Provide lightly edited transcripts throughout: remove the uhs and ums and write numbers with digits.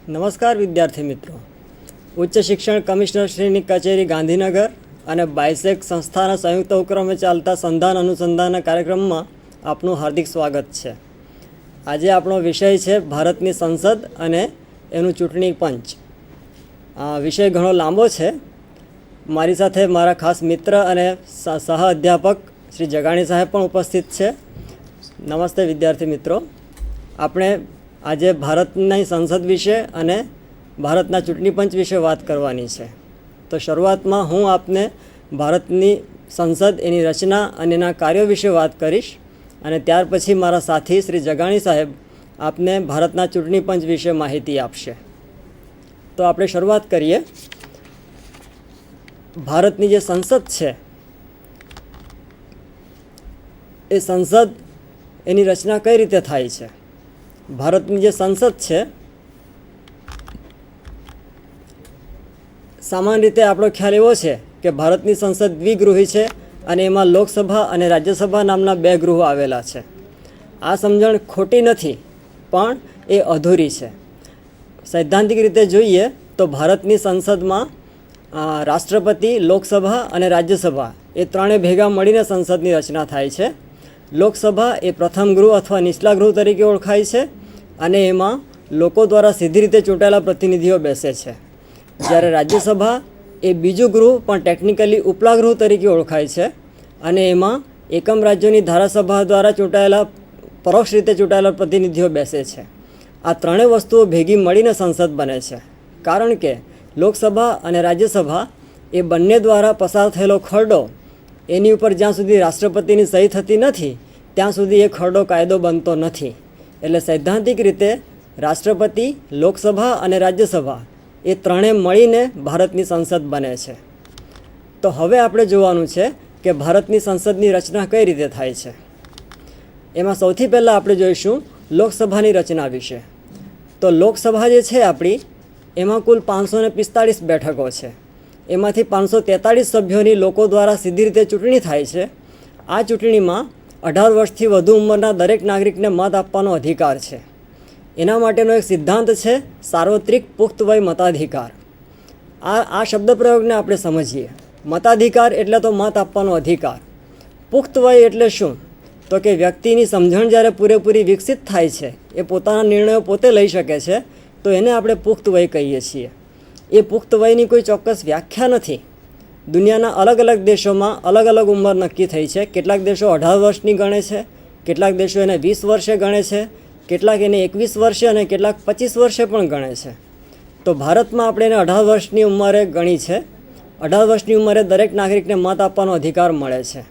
નમસ્કાર વિદ્યાર્થી મિત્રો, ઉચ્ચ શિક્ષણ કમિશનર શ્રીની કચેરી ગાંધીનગર અને બાયસેક સંસ્થાના સંયુક્ત ઉપક્રમે ચાલતા સંધાન અનુસંધાનના કાર્યક્રમમાં આપનું હાર્દિક સ્વાગત છે. આજે આપણો વિષય છે ભારતની સંસદ અને એનું ચૂંટણી પંચ. વિષય ઘણો લાંબો છે. મારી સાથે મારા ખાસ મિત્ર અને સહ અધ્યાપક શ્રી જગાણી સાહેબ પણ ઉપસ્થિત છે. નમસ્તે વિદ્યાર્થી મિત્રો, આપણે આજે ભારતની સંસદ વિશે અને ભારતના ચૂંટણી પંચ વિશે વાત કરવાની છે. તો શરૂઆતમાં હું આપને ભારતની સંસદ, એની રચના અને એના કાર્યો વિશે વાત કરીશ અને ત્યાર પછી મારા સાથી શ્રી જગાણી સાહેબ આપને ભારતના ચૂંટણી પંચ વિશે માહિતી આપશે. તો આપણે શરૂઆત કરીએ. ભારતની જે સંસદ છે એ સંસદ, એની રચના કઈ રીતે થાય છે? ભારતની જે સંસદ છે, સામાન્ય રીતે આપણો ખ્યાલ એવો છે કે ભારતની સંસદ દ્વિગૃહી છે અને એમાં લોકસભા અને રાજ્યસભા નામના બે ગૃહો આવેલા છે. આ સમજણ ખોટી નથી, પણ એ અધૂરી છે. સૈદ્ધાંતિક રીતે જોઈએ તો ભારતની સંસદમાં રાષ્ટ્રપતિ, લોકસભા અને રાજ્યસભા એ ત્રણે ભેગા મળીને સંસદની રચના થાય છે. લોકસભા એ પ્રથમ ગૃહ અથવા નીચલા ગૃહ તરીકે ઓળખાય છે અને એમાં લોકો દ્વારા સીધી રીતે ચૂંટાયેલા પ્રતિનિધિઓ બેસે છે. જ્યારે રાજ્યસભા એ બીજું ગૃહ પણ ટેકનિકલી ઉપલા ગૃહ તરીકે ઓળખાય છે અને એમાં એકમ રાજ્યોની ધારાસભા દ્વારા ચૂંટાયેલા, પરોક્ષ રીતે ચૂંટાયેલા પ્રતિનિધિઓ બેસે છે. આ ત્રણેય વસ્તુઓ ભેગી મળીને સંસદ બને છે. કારણ કે લોકસભા અને રાજ્યસભા એ બંને દ્વારા પસાર થયેલો ખરડો, એની ઉપર જ્યાં સુધી રાષ્ટ્રપતિની સહી થતી નથી ત્યાં સુધી એ ખરડો કાયદો બનતો નથી. એટલે સૈદ્ધાંતિક રીતે રાષ્ટ્રપતિ, લોકસભા અને રાજ્યસભા એ ત્રણેય મળીને ભારતની સંસદ બને છે. તો હવે આપણે જોવાનું છે કે ભારતની સંસદની રચના કઈ રીતે થાય છે. એમાં સૌથી પહેલાં આપણે જોઈશું લોકસભાની રચના વિશે. તો લોકસભા જે છે આપણી, એમાં કુલ 545 બેઠકો છે. એમાંથી 543 સભ્યોની લોકો દ્વારા સીધી રીતે ચૂંટણી થાય છે. આ ચૂંટણીમાં 18 વર્ષથી વધુ ઉંમરના દરેક નાગરિકને મત આપવાનો અધિકાર છે. એના માટેનો એક સિદ્ધાંત છે સાર્વત્રિક પુખ્ત વય મતાધિકાર. આ શબ્દ પ્રયોગને આપણે સમજીએ. મતાધિકાર એટલે તો મત આપવાનો અધિકાર. પુખ્ત વય એટલે શું? તો કે વ્યક્તિની સમજણ જ્યારે પૂરેપૂરી વિકસિત થાય છે, એ પોતાના નિર્ણયો પોતે લઈ શકે છે, તો એને આપણે પુખ્ત વય કહીએ છીએ. એ પુખ્ત વયની કોઈ ચોક્કસ વ્યાખ્યા નથી. દુનિયાના અલગ અલગ દેશોમાં અલગ અલગ ઉંમર નક્કી થઈ છે. કેટલાક દેશો 18 વર્ષની ગણે છે, કેટલાક દેશો એને 20 વર્ષે ગણે છે, કેટલાક એને 21 વર્ષે અને કેટલાક 25 વર્ષે પણ ગણે છે. તો ભારતમાં આપણે એને 18 વર્ષની ઉંમરે ગણી છે. 18 વર્ષની ઉંમરે દરેક નાગરિકને મત આપવાનો અધિકાર મળે છે.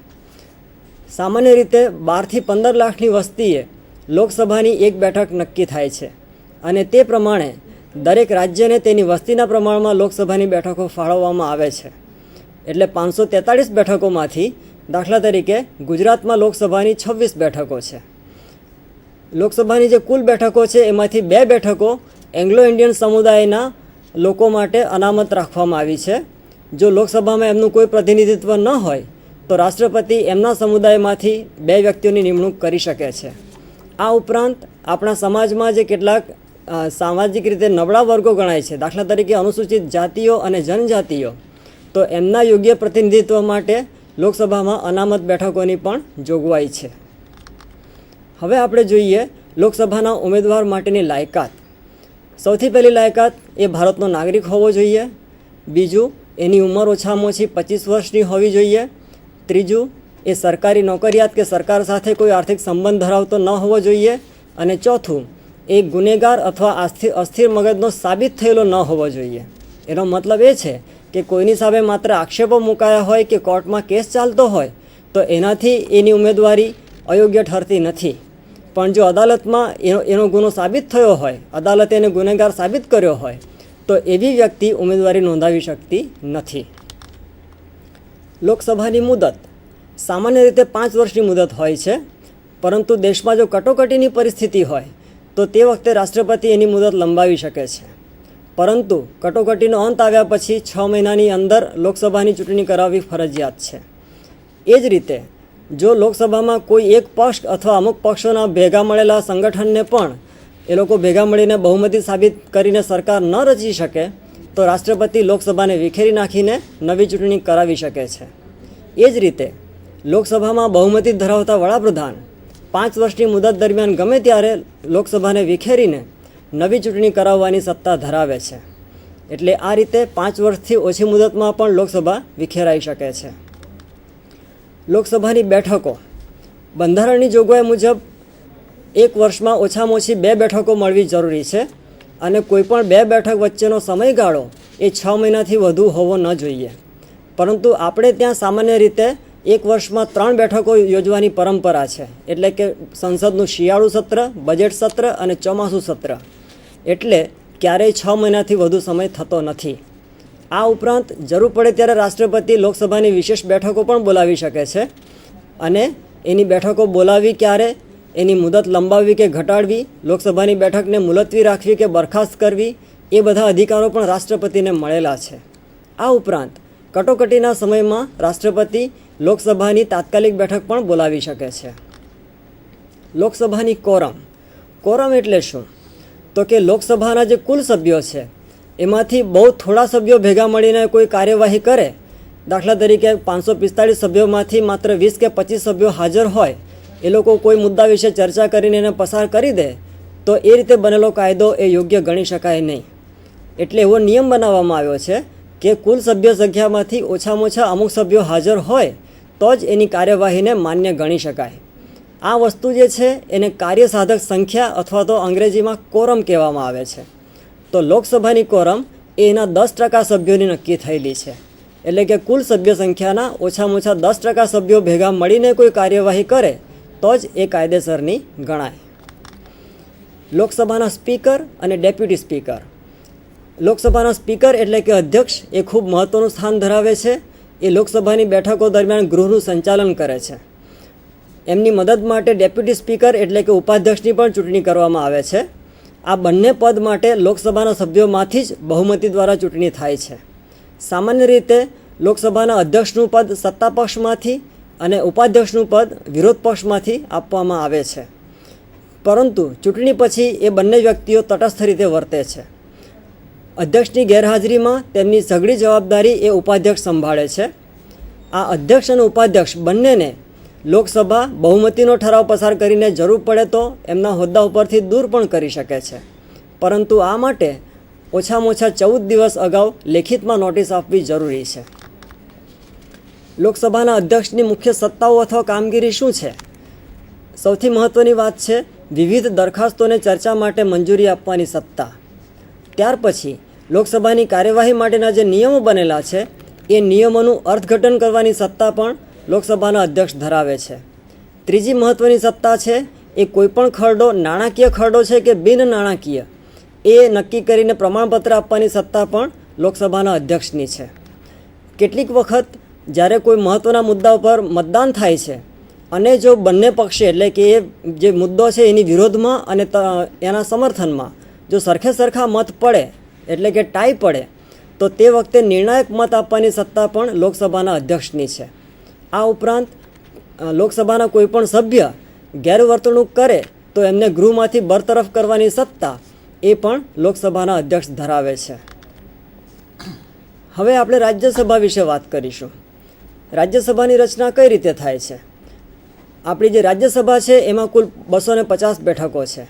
સામાન્ય રીતે 12 થી 15 લાખની વસ્તીએ લોકસભાની એક બેઠક નક્કી થાય છે અને તે પ્રમાણે દરેક રાજ્યને તેની વસ્તીના પ્રમાણમાં લોકસભાની બેઠકો ફાળવવામાં આવે છે. એટલે 543 બેઠકોમાંથી દાખલા તરીકે ગુજરાતમાં લોકસભાની 26 બેઠકો છે. લોકસભાની જે કુલ બેઠકો છે એમાંથી 2 બેઠકો એંગ્લો ઇન્ડિયન સમુદાયના લોકો માટે અનામત રાખવામાં આવી છે. જો લોકસભામાં એમનું કોઈ પ્રતિનિધિત્વ ન હોય તો રાષ્ટ્રપતિ એમના સમુદાયમાંથી 2 વ્યક્તિઓની નિમણૂક કરી શકે છે. આ ઉપરાંત આપણા સમાજમાં જે કેટલાક સામાજિક રીતે નબળા વર્ગો ગણાય છે, દાખલા તરીકે અનુસૂચિત જાતિઓ અને જનજાતિઓ, તો એમના યોગ્ય પ્રતિનિધિત્વ માટે લોકસભામાં અનામત બેઠકોની પણ જોગવાઈ છે. હવે આપણે જોઈએ લોકસભાના ઉમેદવાર માટેની લાયકાત. સૌથી પહેલી લાયકાત એ ભારતનો નાગરિક હોવો જોઈએ. બીજું, એની ઉંમર ઓછામાં ઓછી 25 વર્ષની હોવી જોઈએ. ત્રીજું, એ સરકારી નોકરિયાત કે સરકાર સાથે કોઈ આર્થિક સંબંધ ધરાવતો ન હોવો જોઈએ. અને ચોથું, એ ગુનેગાર અથવા અસ્થિર મગજનો સાબિત થયેલો ન હોવો જોઈએ. એનો મતલબ એ છે કે કોઈની સામે માત્ર આક્ષેપો મુકાયા હોય કે કોર્ટમાં કેસ ચાલતો હોય તો એનાથી એની ઉમેદવારી અયોગ્ય ઠરતી નથી. પણ જો અદાલતમાં એનો ગુનો સાબિત થયો હોય, અદાલતે એને ગુનેગાર સાબિત કર્યો હોય, તો એવી વ્યક્તિ ઉમેદવારી નોંધાવી શકતી નથી. લોકસભાની મુદત સામાન્ય રીતે 5 વર્ષની મુદત હોય છે, પરંતુ દેશમાં જો કટોકટીની પરિસ્થિતિ હોય તો તે વખતે રાષ્ટ્રપતિ એની મુદત લંબાવી શકે છે. પરંતુ કટોકટીનો અંત આવ્યા પછી 6 મહિનાની અંદર લોકસભાની ચૂંટણી કરાવવી ફરજિયાત છે. એ જ રીતે જો લોકસભામાં કોઈ એક પક્ષ અથવા અમુક પક્ષોના ભેગા મળેલા સંગઠનને પણ એ લોકો ભેગા મળીને બહુમતી સાબિત કરીને સરકાર ન રચી શકે તો રાષ્ટ્રપતિ લોકસભાને વિખેરી નાખીને નવી ચૂંટણી કરાવી શકે છે. એ જ રીતે લોકસભામાં બહુમતી ધરાવતા વડાપ્રધાન 5 વર્ષની મુદત દરમિયાન ગમે ત્યારે લોકસભાને વિખેરીને નવી ચૂંટણી કરાવવાની સત્તા ધરાવે છે. એટલે આ રીતે 5 વર્ષથી ઓછી મુદતમાં પણ લોકસભા વિખેરાઈ શકે છે. લોકસભાની બેઠકો બંધારણની જોગવાઈ મુજબ 1 વર્ષમાં ઓછામાં ઓછી 2 બેઠકો મળવી જરૂરી છે અને કોઈપણ 2 બેઠક વચ્ચેનો સમયગાળો એ 6 મહિનાથી વધુ હોવો ન જોઈએ. પરંતુ આપણે ત્યાં સામાન્ય રીતે 1 વર્ષમાં 3 બેઠકો યોજવાની પરંપરા છે. એટલે કે સંસદનું શિયાળુ સત્ર, બજેટ સત્ર અને ચોમાસું સત્ર. એટલે ક્યારેય 6 મહિનાથી વધુ સમય થતો નથી. આ ઉપરાંત જરૂર પડે ત્યારે રાષ્ટ્રપતિ લોકસભાની વિશેષ બેઠકો પણ બોલાવી શકે છે અને એની બેઠકો બોલાવી ક્યારે, એની મુદત લંબાવવી કે ઘટાડવી, લોકસભાની બેઠકને મુલતવી રાખવી કે બરખાસ્ત કરવી, એ બધા અધિકારો પણ રાષ્ટ્રપતિને મળેલા છે. આ ઉપરાંત કટોકટીના સમયમાં રાષ્ટ્રપતિ લોકસભાની તાત્કાલિક બેઠક પણ બોલાવી શકે છે. લોકસભાની કોરમ એટલે શું? તો કે લોકસભાના જે કુલ સભ્યો છે એમાંથી બહુ થોડા સભ્યો ભેગા મળીને કોઈ કાર્યવાહી કરે, દાખલા તરીકે 545 સભ્યોમાંથી માત્ર 20 કે 25 સભ્યો હાજર હોય, એ લોકો કોઈ મુદ્દા વિશે ચર્ચા કરીને એને પસાર કરી દે તો એ રીતે બનેલો કાયદો એ યોગ્ય ગણી શકાય નહીં. એટલે એવો નિયમ બનાવવામાં આવ્યો છે કે કુલ સભ્ય સંખ્યામાંથી ઓછામાં ઓછા અમુક સભ્યો હાજર હોય તો જ એની કાર્યવાહીને માન્ય ગણી શકાય. આ વસ્તુ જે છે એને કાર્યસાધક સંખ્યા અથવા તો અંગ્રેજીમાં કોરમ કહેવામાં આવે છે. તો લોકસભાની કોરમ એ એના 10% સભ્યોની નક્કી થયેલી છે. એટલે કે કુલ સભ્ય સંખ્યાના ઓછામાં ઓછા 10% સભ્યો ભેગા મળીને કોઈ કાર્યવાહી કરે તો જ એ કાયદેસરની ગણાય. લોકસભાના સ્પીકર અને ડેપ્યુટી સ્પીકર. લોકસભાના સ્પીકર એટલે કે અધ્યક્ષ એ ખૂબ મહત્ત્વનું સ્થાન ધરાવે છે. એ લોકસભાની બેઠકો દરમિયાન ગૃહનું સંચાલન કરે છે. એમની મદદ માટે ડેપ્યુટી સ્પીકર એટલે કે ઉપાધ્યક્ષની પણ ચૂંટણી કરવામાં આવે છે. આ બંને પદ માટે લોકસભાના સભ્યોમાંથી જ બહુમતી દ્વારા ચૂંટણી થાય છે. સામાન્ય રીતે લોકસભાના અધ્યક્ષનું પદ સત્તા પક્ષમાંથી અને ઉપાધ્યક્ષનું પદ વિરોધ પક્ષમાંથી આપવામાં આવે છે. પરંતુ ચૂંટણી પછી એ બંને વ્યક્તિઓ તટસ્થ રીતે વર્તે છે. અધ્યક્ષની ગેરહાજરીમાં તેમની સઘળી જવાબદારી એ ઉપાધ્યક્ષ સંભાળે છે. આ અધ્યક્ષ અને ઉપાધ્યક્ષ બંનેને લોકસભા બહુમતીનો ઠરાવ પસાર કરીને જરૂર પડે તો એમના હોદ્દા ઉપરથી દૂર પણ કરી શકે છે. પરંતુ આ માટે ઓછામાં ઓછા 14 દિવસ અગાઉ લેખિતમાં નોટિસ આપવી જરૂરી છે. લોકસભાના અધ્યક્ષની મુખ્ય સત્તાઓ અથવા કામગીરી શું છે? સૌથી મહત્ત્વની વાત છે વિવિધ દરખાસ્તોને ચર્ચા માટે મંજૂરી આપવાની સત્તા. ત્યાર પછી લોકસભાની કાર્યવાહી માટેના જે નિયમો બનેલા છે એ નિયમોનું અર્થઘટન કરવાની સત્તા પણ લોકસભાના અધ્યક્ષ ધરાવે છે. ત્રીજી મહત્ત્વની સત્તા છે એ કોઈપણ ખરડો નાણાકીય ખરડો છે કે બિન નાણાકીય એ નક્કી કરીને પ્રમાણપત્ર આપવાની સત્તા પણ લોકસભાના અધ્યક્ષની છે. કેટલીક વખત જ્યારે કોઈ મહત્ત્વના મુદ્દા ઉપર મતદાન થાય છે અને જો બંને પક્ષે એટલે કે એ જે મુદ્દો છે એની વિરોધમાં અને એના સમર્થનમાં જો સરખા મત પડે એટલે કે ટાઈ પડે તો તે વખતે નિર્ણાયક મત આપવાની સત્તા પણ લોકસભાના અધ્યક્ષની છે. આ ઉપરાંત લોકસભાના કોઈપણ સભ્ય ગેરવર્તણૂક કરે તો એમને ગૃહમાંથી બરતરફ કરવાની સત્તા એ પણ લોકસભાના અધ્યક્ષ ધરાવે છે. હવે આપણે રાજ્યસભા વિશે વાત કરીશું. રાજ્યસભાની રચના કઈ રીતે થાય છે? આપણી જે રાજ્યસભા છે એમાં કુલ 250 બેઠકો છે.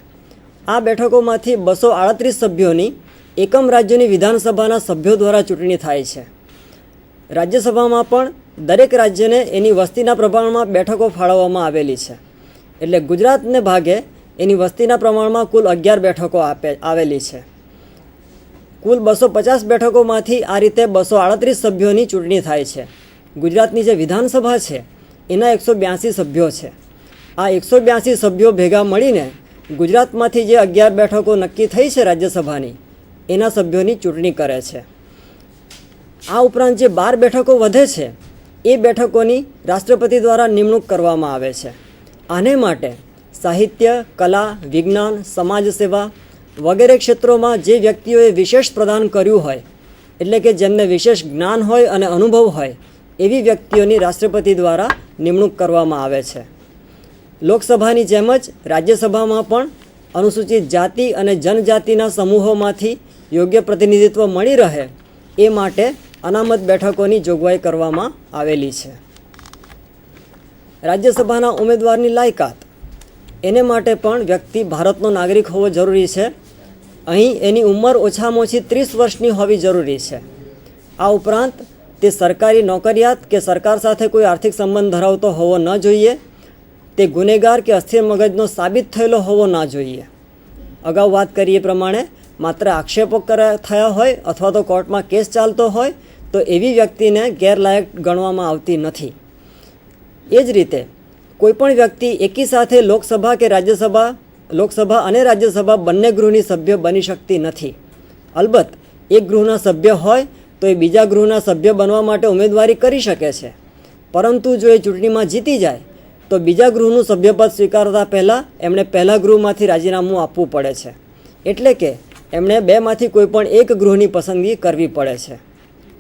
આ બેઠકોમાંથી 238 સભ્યોની એકમ રાજ્યની વિધાનસભાના સભ્યો દ્વારા ચૂંટણી થાય છે. રાજ્યસભામાં પણ દરેક રાજ્યને એની વસ્તીના પ્રમાણમાં બેઠકો ફાળવવામાં આવેલી છે. એટલે ગુજરાતને ભાગે એની વસ્તીના પ્રમાણમાં કુલ 11 બેઠકો આવેલી છે. કુલ 250 બેઠકોમાંથી આ રીતે 238 સભ્યોની ચૂંટણી થાય છે. ગુજરાતની જે વિધાનસભા છે એના 182 સભ્યો છે. આ 182 સભ્યો ભેગા મળીને ગુજરાતમાંથી જે 11 બેઠકો નક્કી થઈ છે રાજ્યસભાની એના સભ્યોની ચૂંટણી કરે છે. આ ઉપરાંત જે 12 બેઠકો વધે છે એ બેઠકોની રાષ્ટ્રપતિ દ્વારા નિમણૂક કરવામાં આવે છે. આને માટે સાહિત્ય, કલા, વિજ્ઞાન, સમાજ સેવા વગેરે ક્ષેત્રોમાં જે વ્યક્તિઓએ વિશેષ પ્રદાન કર્યું હોય એટલે કે જેમને વિશેષ જ્ઞાન હોય અને અનુભવ હોય એવી વ્યક્તિઓની રાષ્ટ્રપતિ દ્વારા નિમણૂક કરવામાં આવે છે. લોકસભાની જેમ જ રાજ્યસભામાં પણ અનુસૂચિત જાતિ અને જનજાતિના સમૂહોમાંથી યોગ્ય પ્રતિનિધિત્વ મળી રહે એ માટે અનામત બેઠકોની જોગવાઈ કરવામાં આવેલી છે. રાજ્યસભાના ઉમેદવારની લાયકાત, એને માટે પણ વ્યક્તિ ભારતનો નાગરિક હોવો જરૂરી છે. અહીં એની ઉંમર ઓછામાં ઓછી 30 વર્ષની હોવી જરૂરી છે. આ ઉપરાંત તે સરકારી નોકરિયાત કે સરકાર સાથે કોઈ આર્થિક સંબંધ ધરાવતો હોવો ન જોઈએ. તે ગુનેગાર કે અસ્થિર મગજનો સાબિત થયેલો હોવો ન જોઈએ. અગાઉ વાત કરીએ પ્રમાણે માત્ર આક્ષેપો થયા હોય અથવા તો કોર્ટમાં કેસ ચાલતો હોય તો એવી વ્યક્તિને ગેરલાયક ગણવામાં આવતી નથી. એ જ રીતે કોઈપણ વ્યક્તિ એકી સાથે લોકસભા અને રાજ્યસભા બંને ગૃહની સભ્ય બની શકતી નથી. અલબત્ત એક ગૃહના સભ્ય હોય તો એ બીજા ગૃહના સભ્ય બનવા માટે ઉમેદવારી કરી શકે છે, પરંતુ જો એ ચૂંટણીમાં જીતી જાય તો બીજા ગૃહનું સભ્યપદ સ્વીકારતા પહેલાં એમણે પહેલા ગૃહમાંથી રાજીનામું આપવું પડે છે. એટલે કે એમણે બેમાંથી કોઈપણ એક ગૃહની પસંદગી કરવી પડે છે.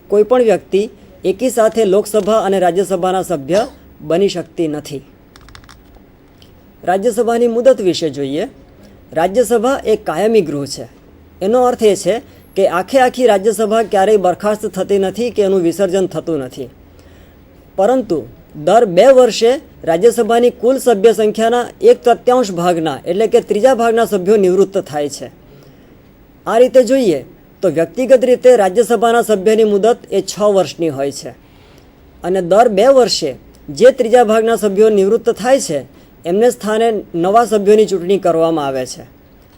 કોઈપણ વ્યક્તિ એકી સાથે લોકસભા અને રાજ્યસભાના સભ્ય બની શકતી નથી. રાજ્યસભાની મુદત વિશે જોઈએ. રાજ્યસભા એક કાયમી ગૃહ છે. એનો અર્થ એ છે કે આખી રાજ્યસભા ક્યારેય બરખાસ્ત થતી નથી કે એનું વિસર્જન થતું નથી, પરંતુ દર 2 વર્ષે રાજ્યસભાની કુલ સભ્ય સંખ્યાના 1/3 ભાગના એટલે કે ત્રીજા ભાગના સભ્યો નિવૃત્ત થાય છે. આ રીતે જોઈએ તો વ્યક્તિગત રીતે રાજ્યસભાના સભ્યની મુદત એ 6 વર્ષની હોય છે અને દર 2 વર્ષે જે ત્રીજા ભાગના સભ્યો નિવૃત્ત થાય છે એમને સ્થાને નવા સભ્યોની ચૂંટણી કરવામાં આવે છે.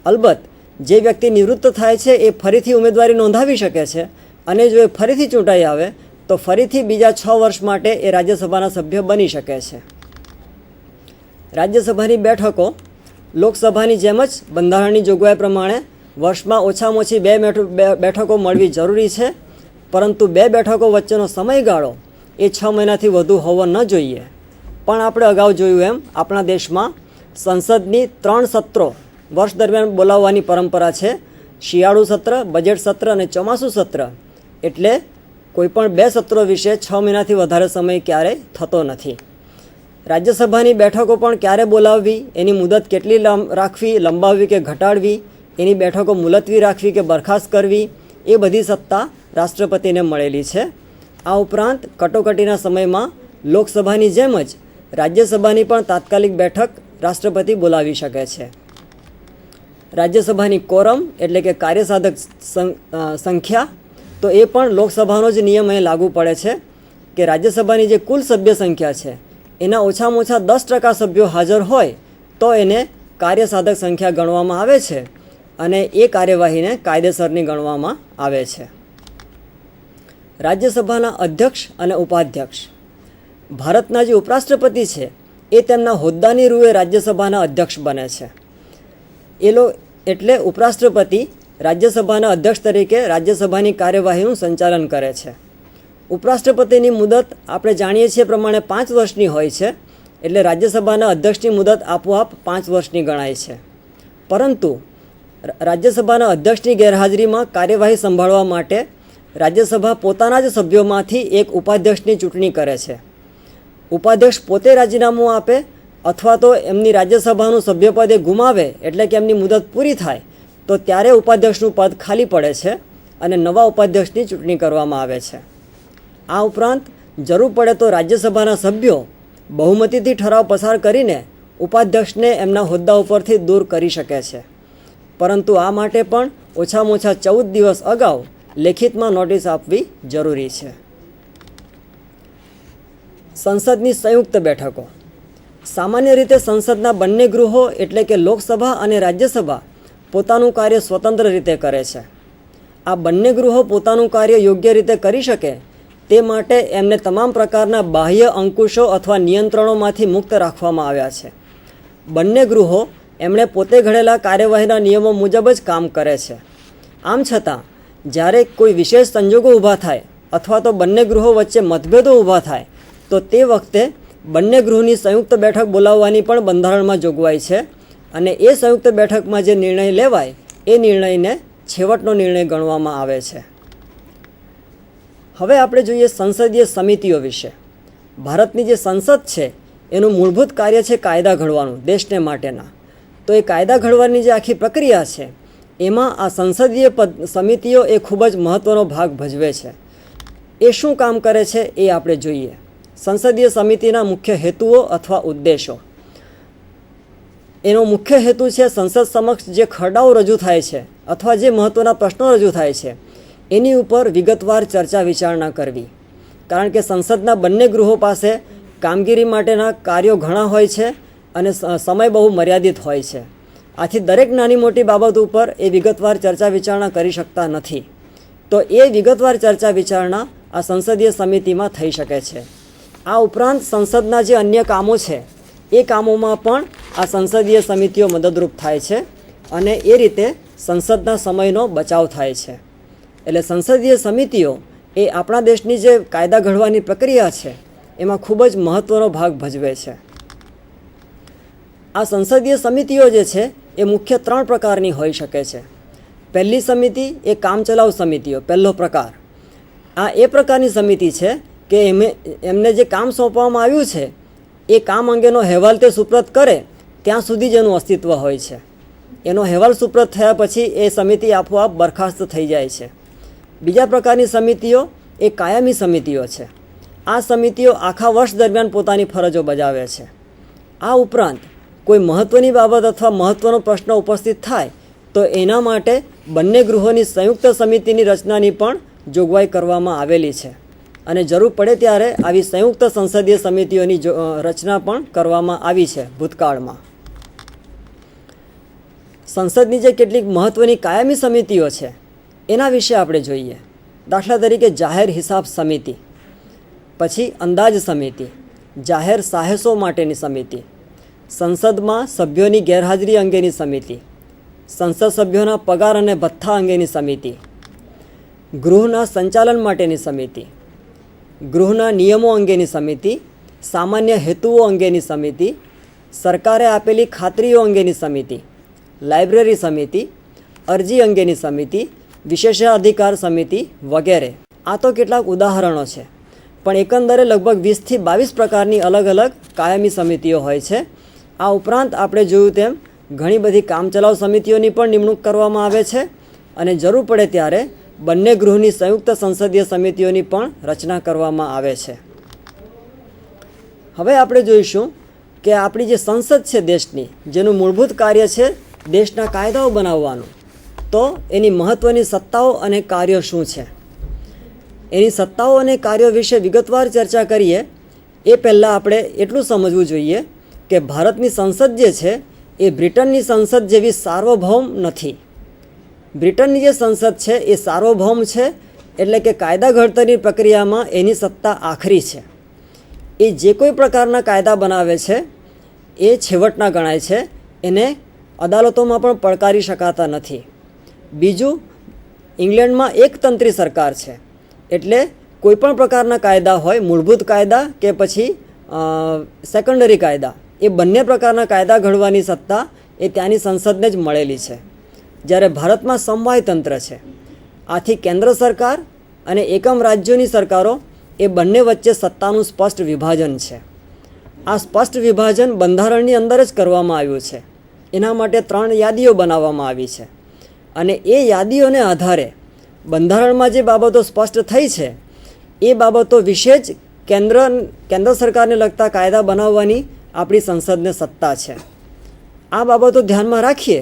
અલબત્ત જે વ્યક્તિ નિવૃત્ત થાય છે એ ફરીથી ઉમેદવારી નોંધાવી શકે છે અને જો એ ફરીથી ચૂંટાઈ આવે તો ફરીથી બીજા 6 વર્ષ માટે એ રાજ્યસભાના સભ્ય બની શકે છે. રાજ્યસભાની બેઠકો લોકસભાની જેમ જ બંધારણની જોગવાઈ પ્રમાણે વર્ષમાં ઓછામાં ઓછી 2 બેઠકો મળવી જરૂરી છે, પરંતુ 2 બેઠકો વચ્ચેનો સમયગાળો એ 6 મહિનાથી વધુ હોવો ન જોઈએ. પણ આપણે અગાઉ જોયું એમ આપણા દેશમાં સંસદની 3 સત્રો વર્ષ દરમિયાન બોલાવવાની પરંપરા છે. શિયાળુ સત્ર, બજેટ સત્ર અને ચોમાસું સત્ર. એટલે કોઈપણ 2 સત્રો વિશે 6 મહિનાથી વધારે સમય ક્યારેય થતો નથી. રાજ્યસભાની બેઠકો પણ ક્યારે બોલાવવી, એની મુદત કેટલી રાખવી, લંબાવવી કે ઘટાડવી, એની બેઠકો મુલતવી રાખવી કે બરખાસ્ત કરવી, એ બધી સત્તા રાષ્ટ્રપતિને મળેલી છે. આ ઉપરાંત કટોકટીના સમયમાં લોકસભાની જેમ જ રાજ્યસભાની પણ તાત્કાલિક બેઠક રાષ્ટ્રપતિ બોલાવી શકે છે. રાજ્યસભાની કોરમ એટલે કે કાર્યસાધક સંખ્યા, તો એ પણ લોકસભાનો જ નિયમ અહીં લાગુ પડે છે કે રાજ્યસભાની જે કુલ સભ્ય સંખ્યા છે એના ઓછામાં ઓછા 10% સભ્યો હાજર હોય તો એને કાર્યસાધક સંખ્યા ગણવામાં આવે છે અને એ કાર્યવાહીને કાયદેસરની ગણવામાં આવે છે. રાજ્યસભાના અધ્યક્ષ અને ઉપાધ્યક્ષ, ભારતના જે ઉપરાષ્ટ્રપતિ છે એ તેમના હોદ્દાની રૂએ રાજ્યસભાના અધ્યક્ષ બને છે. એટલે ઉપરાષ્ટ્રપતિ રાજ્યસભાના અધ્યક્ષ તરીકે રાજ્યસભાની કાર્યવાહીનું સંચાલન કરે છે. ઉપરાષ્ટ્રપતિની મુદત આપણે જાણીએ છીએ પ્રમાણે 5 વર્ષની હોય છે, એટલે રાજ્યસભાના અધ્યક્ષની મુદત આપોઆપ 5 વર્ષની ગણાય છે. પરંતુ રાજ્યસભાના અધ્યક્ષની ગેરહાજરીમાં કાર્યવાહી સંભાળવા માટે રાજ્યસભા પોતાના જ સભ્યોમાંથી એક ઉપાધ્યક્ષની ચૂંટણી કરે છે. ઉપાધ્યક્ષ પોતે રાજીનામું આપે અથવા તો એમની રાજ્યસભાનું સભ્યપદ એ ગુમાવે એટલે કે એમની મુદત પૂરી થાય તો ત્યારે ઉપાધ્યક્ષનું પદ ખાલી પડે છે અને નવા ઉપાધ્યક્ષની ચૂંટણી કરવામાં આવે છે. આ ઉપરાંત જરૂર પડે તો રાજ્યસભાના સભ્યો બહુમતીથી ઠરાવ પસાર કરીને ઉપાધ્યક્ષને એમના હોદ્દા ઉપરથી દૂર કરી શકે છે, પરંતુ આ માટે પણ ઓછામાં ઓછા 14 દિવસ અગાઉ લેખિતમાં નોટિસ આપવી જરૂરી છે. સંસદની સંયુક્ત બેઠકો, સામાન્ય રીતે સંસદના બંને ગૃહો એટલે કે લોકસભા અને રાજ્યસભા પોતાનું કાર્ય સ્વતંત્ર રીતે કરે છે. આ બંને ગૃહો પોતાનું કાર્ય યોગ્ય રીતે કરી શકે તે માટે એમને તમામ પ્રકારના બાહ્ય અંકુશો અથવા નિયંત્રણોમાંથી મુક્ત રાખવામાં આવ્યા છે. બંને ગૃહો એમણે પોતે ઘડેલા કાર્યવાહીના નિયમો મુજબ જ કામ કરે છે. આમ છતાં જ્યારે કોઈ વિશેષ સંજોગો ઊભા થાય અથવા તો બંને ગૃહો વચ્ચે મતભેદો ઊભા થાય તો તે વખતે બંને ગૃહની સંયુક્ત બેઠક બોલાવવાની પણ બંધારણમાં જોગવાઈ છે અને એ સંયુક્ત બેઠકમાં જે નિર્ણય લેવાય એ નિર્ણયને છેવટનો નિર્ણય ગણવામાં આવે છે. હવે આપણે જોઈએ સંસદીય સમિતિઓ વિશે. ભારતની જે સંસદ છે એનું મૂળભૂત કાર્ય છે કાયદા ઘડવાનું દેશને માટેના, તો એ કાયદા ઘડવાની જે આખી પ્રક્રિયા છે એમાં આ સંસદીય સમિતિઓ એ ખૂબ જ મહત્ત્વનો ભાગ ભજવે છે. એ શું કામ કરે છે એ આપણે જોઈએ. સંસદીય સમિતિના મુખ્ય હેતુઓ અથવા ઉદ્દેશો. એનો મુખ્ય હેતુ છે સંસદ સમક્ષ જે ખરડાઓ રજૂ થાય છે અથવા જે મહત્ત્વના પ્રશ્નો રજૂ થાય છે એની ઉપર વિગતવાર ચર્ચા વિચારણા કરવી. કારણ કે સંસદના બંને ગૃહો પાસે કામગીરી માટેના કાર્યો ઘણા હોય છે અને સમય બહુ મર્યાદિત હોય છે. આથી દરેક નાની મોટી બાબત ઉપર એ વિગતવાર ચર્ચા વિચારણા કરી શકતા નથી. તો એ વિગતવાર ચર્ચા વિચારણા આ સંસદીય સમિતિમાં થઈ શકે છે. આ ઉપરાંત સંસદના જે અન્ય કામો છે એ કામોમાં પણ આ સંસદીય સમિતિઓ મદદરૂપ થાય છે અને એ રીતે સંસદના સમયનો બચાવ થાય છે. એટલે સંસદીય સમિતિઓ એ આપણા દેશની જે કાયદા ઘડવાની પ્રક્રિયા છે એમાં ખૂબ જ મહત્ત્વનો ભાગ ભજવે છે. આ સંસદીય સમિતિઓ જે છે એ મુખ્ય 3 પ્રકારની હોઈ શકે છે. પહેલી સમિતિ એ કામચલાઉ સમિતિઓ, પહેલો પ્રકાર. આ એ પ્રકારની સમિતિ છે કે એમને જે કામ સોંપવામાં આવ્યું છે એ કામ અંગેનો અહેવાલ તે સુપ્રત કરે ત્યાં સુધી જ એનું અસ્તિત્વ હોય છે. એનો અહેવાલ સુપ્રત થયા પછી એ સમિતિ આપોઆપ બરખાસ્ત થઈ જાય છે. બીજા પ્રકારની સમિતિઓ એ કાયમી સમિતિઓ છે. આ સમિતિઓ આખા વર્ષ દરમિયાન પોતાની ફરજો બજાવે છે. આ ઉપરાંત કોઈ મહત્ત્વની બાબત અથવા મહત્ત્વનો પ્રશ્ન ઉપસ્થિત થાય તો એના માટે બંને ગૃહોની સંયુક્ત સમિતિની રચનાની પણ જોગવાઈ કરવામાં આવેલી છે અને જરૂર પડે ત્યારે આવી સંયુક્ત સંસદીય સમિતિઓની રચના પણ કરવામાં આવી છે ભૂતકાળમાં. સંસદની જે કેટલીક મહત્ત્વની કાયમી સમિતિઓ છે એના વિશે આપણે જોઈએ. દાખલા તરીકે જાહેર હિસાબ સમિતિ, પછી અંદાજ સમિતિ, જાહેર સાહસો માટેની સમિતિ, સંસદમાં સભ્યોની ગેરહાજરી અંગેની સમિતિ, સંસદ સભ્યોના પગાર અને ભથ્થા અંગેની સમિતિ, ગૃહના સંચાલન માટેની સમિતિ, ગૃહના નિયમો અંગેની સમિતિ, સામાન્ય હેતુઓ અંગેની સમિતિ, સરકારે આપેલી ખાતરીઓ અંગેની સમિતિ, લાઇબ્રેરી સમિતિ, અરજી અંગેની સમિતિ, વિશેષાધિકાર સમિતિ વગેરે. આ તો કેટલાક ઉદાહરણો છે, પણ એકંદરે લગભગ 20 થી 22 પ્રકારની અલગ અલગ કાયમી સમિતિઓ હોય છે. આ ઉપરાંત આપણે જોયું તેમ ઘણી બધી કામચલાઉ સમિતિઓની પણ નિમણૂક કરવામાં આવે છે અને જરૂર પડે ત્યારે બંને ગૃહની સંયુક્ત સંસદીય સમિતિઓની પણ રચના કરવામાં આવે છે. હવે આપણે જોઈશું કે આપણી જે સંસદ છે દેશની, જેનું મૂળભૂત કાર્ય છે દેશના કાયદાઓ બનાવવાનું, તો એની મહત્ત્વની સત્તાઓ અને કાર્યો શું છે. એની સત્તાઓ અને કાર્યો વિશે વિગતવાર ચર્ચા કરીએ એ પહેલાં આપણે એટલું સમજવું જોઈએ કે ભારતની સંસદ જે છે એ બ્રિટનની સંસદ જેવી સાર્વભૌમ નથી. બ્રિટનની જે સંસદ છે એ સાર્વભૌમ છે, એટલે કે કાયદા ઘડતરની પ્રક્રિયામાં એની સત્તા આખરી છે. એ જે કોઈ પ્રકારના કાયદા બનાવે છે એ છેવટના ગણાય છે, એને અદાલતોમાં પણ પડકારી શકાતા નથી. બીજું, ઇંગ્લેન્ડમાં એકતંત્રી સરકાર છે, એટલે કોઈ પણ પ્રકારના કાયદા હોય, મૂળભૂત કાયદા કે પછી સેકન્ડરી કાયદા, એ બંને પ્રકારના કાયદા ઘડવાની સત્તા એ ત્યાંની સંસદને જ મળેલી છે. જ્યારે ભારતમાં સમવાય તંત્ર છે. આથી કેન્દ્ર સરકાર અને એકમ રાજ્યોની સરકારો એ બંને વચ્ચે સત્તાનું સ્પષ્ટ વિભાજન છે. આ સ્પષ્ટ વિભાજન બંધારણની અંદર જ કરવામાં આવ્યું છે. એના માટે 3 યાદીઓ બનાવવામાં આવી છે અને એ યાદીઓને આધારે બંધારણમાં જે બાબતો સ્પષ્ટ થઈ છે એ બાબતો વિશે જ કેન્દ્ર સરકારને લગતા કાયદા બનાવવાની આપણી સંસદને સત્તા છે. આ બાબતો ધ્યાનમાં રાખીએ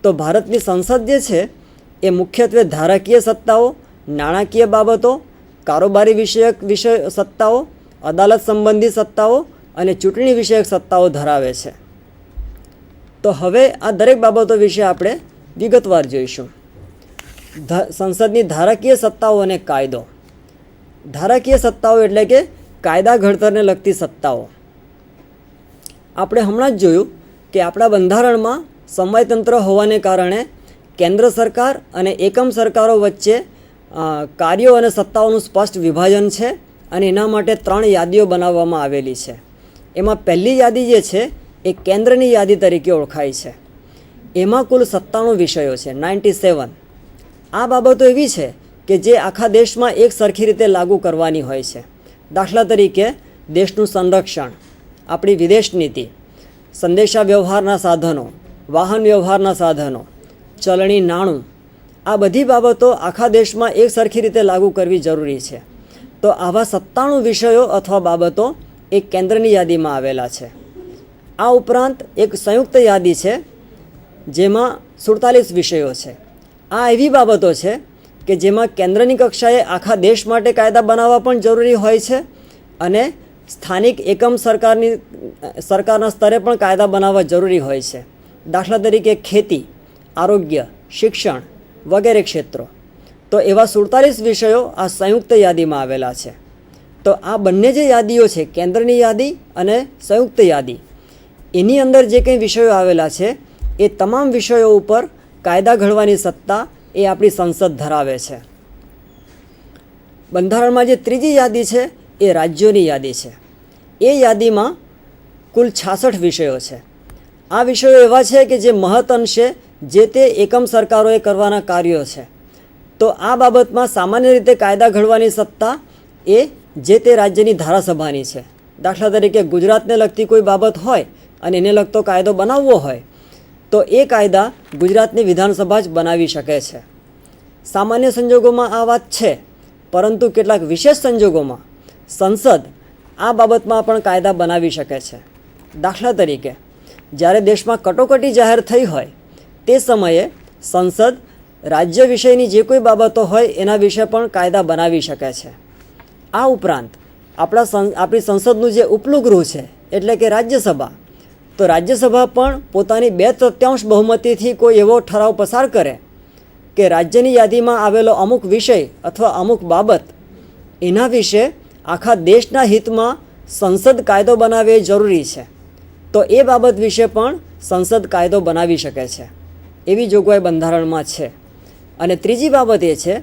તો ભારતની સંસદ જે છે એ મુખ્યત્વે ધારાકીય સત્તાઓ, નાણાકીય બાબતો, કારોબારી વિષય સત્તાઓ, અદાલત સંબંધી સત્તાઓ અને ચૂંટણી વિષયક સત્તાઓ ધરાવે છે. તો હવે આ દરેક બાબતો વિશે આપણે વિગતવાર જોઈશું. સંસદની ધારાકીય સત્તાઓ અને કાયદો. ધારાકીય સત્તાઓ એટલે કે કાયદા ઘડતરને લગતી સત્તાઓ. આપણે હમણાં જ જોયું કે આપણા બંધારણમાં સમવાયતંત્ર હોવાને કારણે કેન્દ્ર સરકાર અને એકમ સરકારો વચ્ચે કાર્યો અને સત્તાઓનું સ્પષ્ટ વિભાજન છે અને એના માટે 3 યાદીઓ બનાવવામાં આવેલી છે. એમાં પહેલી યાદી જે છે એ કેન્દ્રની યાદી તરીકે ઓળખાય છે. એમાં કુલ 97 વિષયો છે, 97. આ બાબતો એવી છે કે જે આખા દેશમાં એક સરખી રીતે લાગુ કરવાની હોય છે. દાખલા તરીકે દેશનું સંરક્ષણ, આપણી વિદેશ નીતિ, સંદેશા વ્યવહારના સાધનો વાહન વ્યવહારના સાધનો, ચલણી નાણું, આ બધી બાબતો આખા દેશમાં એક સરખી રીતે લાગુ કરવી જરૂરી છે. તો આવા 97 વિષયો અથવા બાબતો એક કેન્દ્રની યાદીમાં આવેલા છે. આ ઉપરાંત એક સંયુક્ત યાદી છે જેમાં 47 વિષયો છે. આ એવી બાબતો છે કે જેમાં કેન્દ્રની કક્ષાએ આખા દેશ માટે કાયદા બનાવવા પણ જરૂરી હોય છે અને સ્થાનિક એકમ સરકારના સ્તરે પણ કાયદા બનાવવા જરૂરી હોય છે. દાખલા તરીકે ખેતી, આરોગ્ય, શિક્ષણ વગેરે ક્ષેત્રો. તો એવા 47 વિષયો આ સંયુક્ત યાદીમાં આવેલા છે. તો આ બંને જે યાદીઓ છે, કેન્દ્રની યાદી અને સંયુક્ત યાદી, એની અંદર જે કંઈ વિષયો આવેલા છે એ તમામ વિષયો ઉપર કાયદા ઘડવાની સત્તા એ આપણી સંસદ ધરાવે છે. બંધારણમાં જે ત્રીજી યાદી છે એ રાજ્યોની યાદી છે. એ યાદીમાં કુલ 66 વિષયો છે. આ વિષયો એવા છે કે જે મહદ અંશે જે તે એકમ સરકારોએ કરવાના કાર્યો છે. તો આ બાબતમાં સામાન્ય રીતે કાયદા ઘડવાની સત્તા એ જે તે રાજ્યની ધારાસભાની છે. દાખલા તરીકે ગુજરાતને લગતી કોઈ બાબત હોય અને એને લગતો કાયદો બનાવવો હોય તો એ કાયદા ગુજરાતની વિધાનસભા જ બનાવી શકે છે. સામાન્ય સંજોગોમાં આ વાત છે, પરંતુ કેટલાક વિશેષ સંજોગોમાં સંસદ આ બાબતમાં પણ કાયદા બનાવી શકે છે. દાખલા તરીકે જ્યારે દેશમાં કટોકટી જાહેર થઈ હોય તે સમયે સંસદ રાજ્ય વિષયની જે કોઈ બાબતો હોય એના વિશે પણ કાયદા બનાવી શકે છે. આ ઉપરાંત આપણી સંસદનું જે ઉપલું ગૃહ છે એટલે કે રાજ્યસભા, તો રાજ્યસભા પણ પોતાની 2/3 બહુમતીથી કોઈ એવો ઠરાવ પસાર કરે કે રાજ્યની યાદીમાં આવેલો અમુક વિષય અથવા અમુક બાબત એના વિશે આખા દેશના હિતમાં સંસદ કાયદો બનાવે એ જરૂરી છે. તો એ બાબત વિશે પણ સંસદ કાયદો બનાવી શકે છે. એવી જોગવાઈ બંધારણમાં છે. અને ત્રીજી બાબત એ છે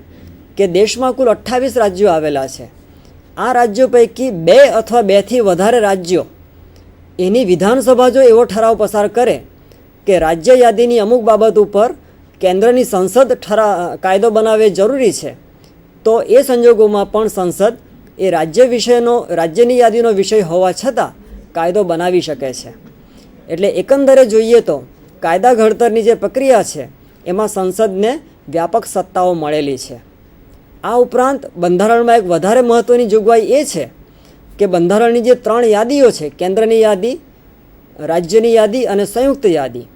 કે દેશમાં કુલ 28 રાજ્યો આવેલા છે. આ રાજ્યો પૈકી 2 અથવા 2થી વધારે રાજ્યો એની વિધાનસભા જો એવો ઠરાવ પસાર કરે કે રાજ્ય યાદીની અમુક બાબત ઉપર કેન્દ્રની સંસદ કાયદો બનાવે જરૂરી છે, તો એ સંજોગોમાં પણ સંસદ એ રાજ્યની યાદીનો વિષય હોવા છતાં કાયદો બનાવી શકે છે. એટલે એકંદરે જોઈએ તો કાયદા ઘડતરની જે પ્રક્રિયા છે એમાં સંસદને વ્યાપક સત્તાઓ મળેલી છે. આ ઉપરાંત બંધારણમાં એક વધારે મહત્ત્વની જોગવાઈ એ છે કે બંધારણની જે 3 યાદીઓ છે, કેન્દ્રની યાદી, રાજ્યની યાદી અને સંયુક્ત યાદી,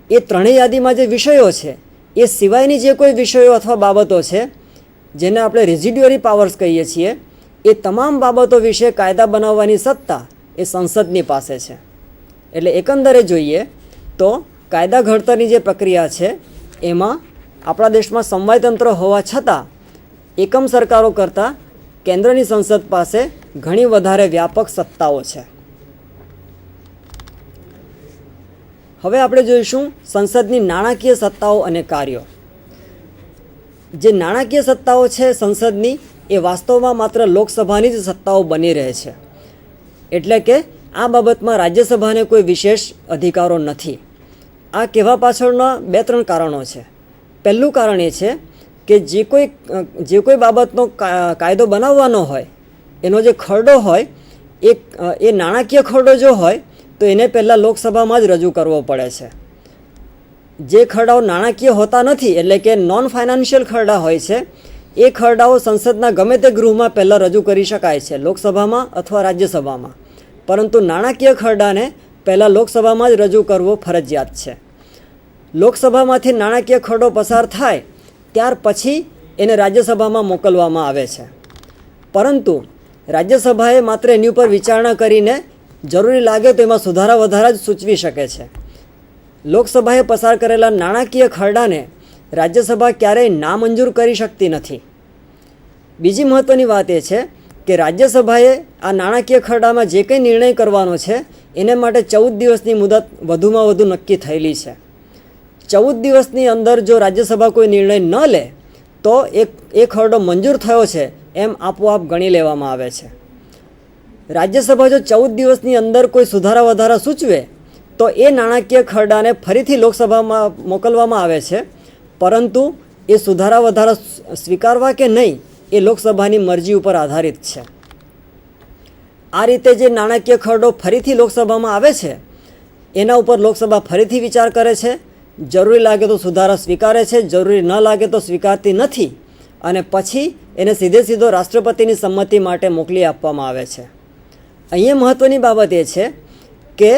એ ત્રણેય યાદીમાં જે વિષયો છે એ સિવાયની જે કોઈ વિષયો અથવા બાબતો છે જેને આપણે રેઝિડ્યુઅરી પાવર્સ કહીએ છીએ, એ તમામ બાબતો વિશે કાયદા બનાવવાની સત્તા એ સંસદની પાસે છે. એટલે એકંદરે જોઈએ તો કાયદા ઘડતરની જે પ્રક્રિયા છે એમાં આપણા દેશમાં સમવાયતંત્ર હોવા છતાં એકમ સરકારો કરતાં કેન્દ્રની સંસદ પાસે ઘણી વધારે વ્યાપક સત્તાઓ છે. હવે આપણે જોઈશું સંસદની નાણાકીય સત્તાઓ અને કાર્યો. જે નાણાકીય સત્તાઓ છે સંસદની, એ વાસ્તવમાં માત્ર લોકસભાની જ સત્તાઓ બની રહે છે. એટલે કે આ બાબતમાં રાજ્યસભાને કોઈ વિશેષ અધિકારો નથી. આ કહેવા પાછળના 2-3 કારણો છે. પહેલું કારણ એ છે કે જે કોઈ બાબતનો કાયદો બનાવવાનો હોય એનો જે ખરડો હોય એ નાણાકીય ખરડો જો હોય તો એને પહેલાં લોકસભામાં જ રજૂ કરવો પડે છે. જે ખરડાઓ નાણાકીય હોતા નથી એટલે કે નોન ફાઇનાન્શિયલ ખરડા હોય છે, એ ખરડાઓ સંસદના ગમે તે ગૃહમાં પહેલાં રજૂ કરી શકાય છે, લોકસભામાં અથવા રાજ્યસભામાં. પરંતુ નાણાકીય ખરડાને પહેલાં લોકસભામાં જ રજૂ કરવો ફરજિયાત છે. લોકસભામાંથી નાણાકીય ખરડો પસાર થાય ત્યાર પછી એને રાજ્યસભામાં મોકલવામાં આવે છે. પરંતુ રાજ્યસભાએ માત્ર એની ઉપર વિચારણા કરીને જરૂરી લાગે તો એમાં સુધારા વધારા જ સૂચવી શકે છે. લોકસભાએ પસાર કરેલા નાણાકીય ખરડાને રાજ્યસભા ક્યારેય નામંજૂર કરી શકતી નથી. બીજી મહત્ત્વની વાત એ છે કે રાજ્યસભાએ આ નાણાકીય ખરડામાં જે કંઈ નિર્ણય કરવાનો છે એને માટે 14 દિવસની મુદત વધુમાં વધુ નક્કી થયેલી છે. 14 દિવસની અંદર જો રાજ્યસભા કોઈ નિર્ણય ન લે તો એ ખરડો મંજૂર થયો છે એમ આપોઆપ ગણી લેવામાં આવે છે. રાજ્યસભા જો 14 દિવસની અંદર કોઈ સુધારા વધારા સૂચવે તો એ નાણાકીય ખરડાને ફરીથી લોકસભામાં મોકલવામાં આવે છે, પરંતુ એ સુધારા વધારા સ્વીકારવા કે નહીં એ લોકસભાની મરજી ઉપર આધારિત છે. આ રીતે જે નાણાકીય ખરડો ફરીથી લોકસભામાં આવે છે એના ઉપર લોકસભા ફરીથી વિચાર કરે છે, જરૂરી લાગે તો સુધારા સ્વીકારે છે, જરૂરી ન લાગે તો સ્વીકારતી નથી, અને પછી એને સીધો રાષ્ટ્રપતિની સંમતિ માટે મોકલી આપવામાં આવે છે. અહીંયા મહત્ત્વની બાબત એ છે કે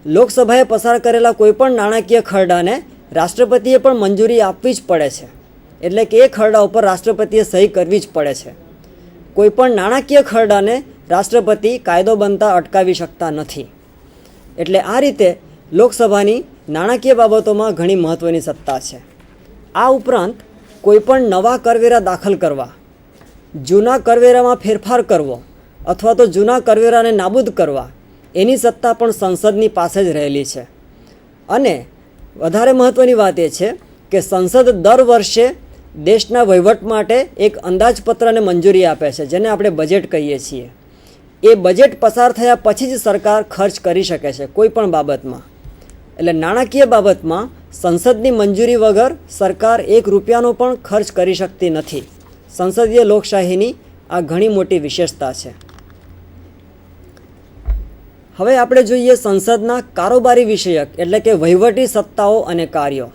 લોકસભાએ પસાર કરેલા કોઈપણ નાણાકીય ખરડાને રાષ્ટ્રપતિએ પણ મંજૂરી આપવી જ પડે છે. એટલે કે એ ખરડા ઉપર રાષ્ટ્રપતિએ સહી કરવી જ પડે છે. કોઈપણ નાણાકીય ખરડાને રાષ્ટ્રપતિ કાયદો બનતા અટકાવી શકતા નથી. એટલે આ રીતે લોકસભાની નાણાકીય બાબતોમાં ઘણી મહત્ત્વની સત્તા છે. આ ઉપરાંત કોઈપણ નવા કરવેરા દાખલ કરવા, જૂના કરવેરામાં ફેરફાર કરવો અથવા તો જૂના કરવેરાને નાબૂદ કરવા, એની સત્તા પણ સંસદની પાસે જ રહેલી છે. અને વધારે મહત્ત્વની વાત એ છે કે સંસદ દર વર્ષે દેશના વહીવટ માટે એક અંદાજપત્રને મંજૂરી આપે છે, જેને આપણે બજેટ કહીએ છીએ. એ બજેટ પસાર થયા પછી જ સરકાર ખર્ચ કરી શકે છે કોઈ પણ બાબતમાં. એટલે નાણાકીય બાબતમાં સંસદની મંજૂરી વગર સરકાર ₹1 પણ ખર્ચ કરી શકતી નથી. સંસદીય લોકશાહીની આ ઘણી મોટી વિશેષતા છે. હવે આપણે જોઈએ સંસદના કારોબારી વિષયક એટલે કે વહીવટી સત્તાઓ અને કાર્યો.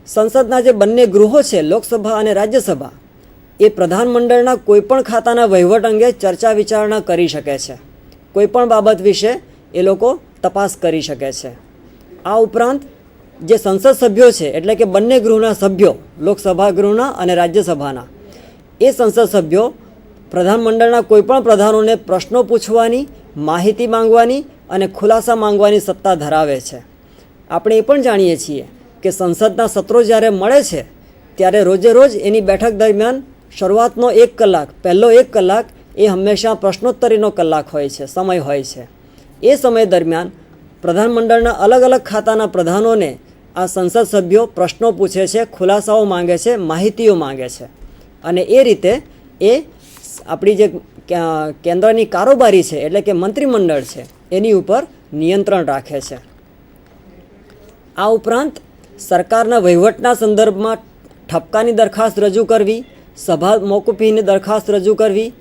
સંસદના જે બંને ગૃહો છે, લોકસભા અને રાજ્યસભા, એ પ્રધાનમંડળના કોઈપણ ખાતાના વહીવટ અંગે ચર્ચા વિચારણા કરી શકે છે. કોઈપણ બાબત વિશે એ લોકો તપાસ કરી શકે છે. આ ઉપરાંત જે સંસદ સભ્યો છે એટલે કે બંને ગૃહના સભ્યો, લોકસભા ગૃહના અને રાજ્યસભાના, એ સંસદ સભ્યો પ્રધાનમંડળના કોઈપણ પ્રધાનોને પ્રશ્નો પૂછવાની, માહિતી માંગવાની અને ખુલાસા માંગવાની સત્તા ધરાવે છે. આપણે એ પણ જાણીએ છીએ કે સંસદના સત્રો જ્યારે મળે છે ત્યારે રોજે રોજ એની બેઠક દરમિયાન શરૂઆતનો 1 કલાક, પહેલો 1 કલાક એ હંમેશા પ્રશ્નોત્તરીનો કલાક હોય છે, સમય હોય છે. એ સમય દરમિયાન પ્રધાનમંડળના અલગ અલગ ખાતાના પ્રધાનોને આ સંસદ સભ્યો પ્રશ્નો પૂછે છે, ખુલાસાઓ માંગે છે, માહિતીઓ માંગે છે. અને એ રીતે એ આપણી જે કેન્દ્રની કારોબારી છે એટલે કે મંત્રીમંડળ છે એની ઉપર નિયંત્રણ રાખે છે. આ ઉપરાંત સરકારના વહીવટના સંદર્ભમાં ઠપકાની દરખાસ્ત રજૂ કરવી, સભા મોકૂફીની દરખાસ્ત રજૂ કરવી,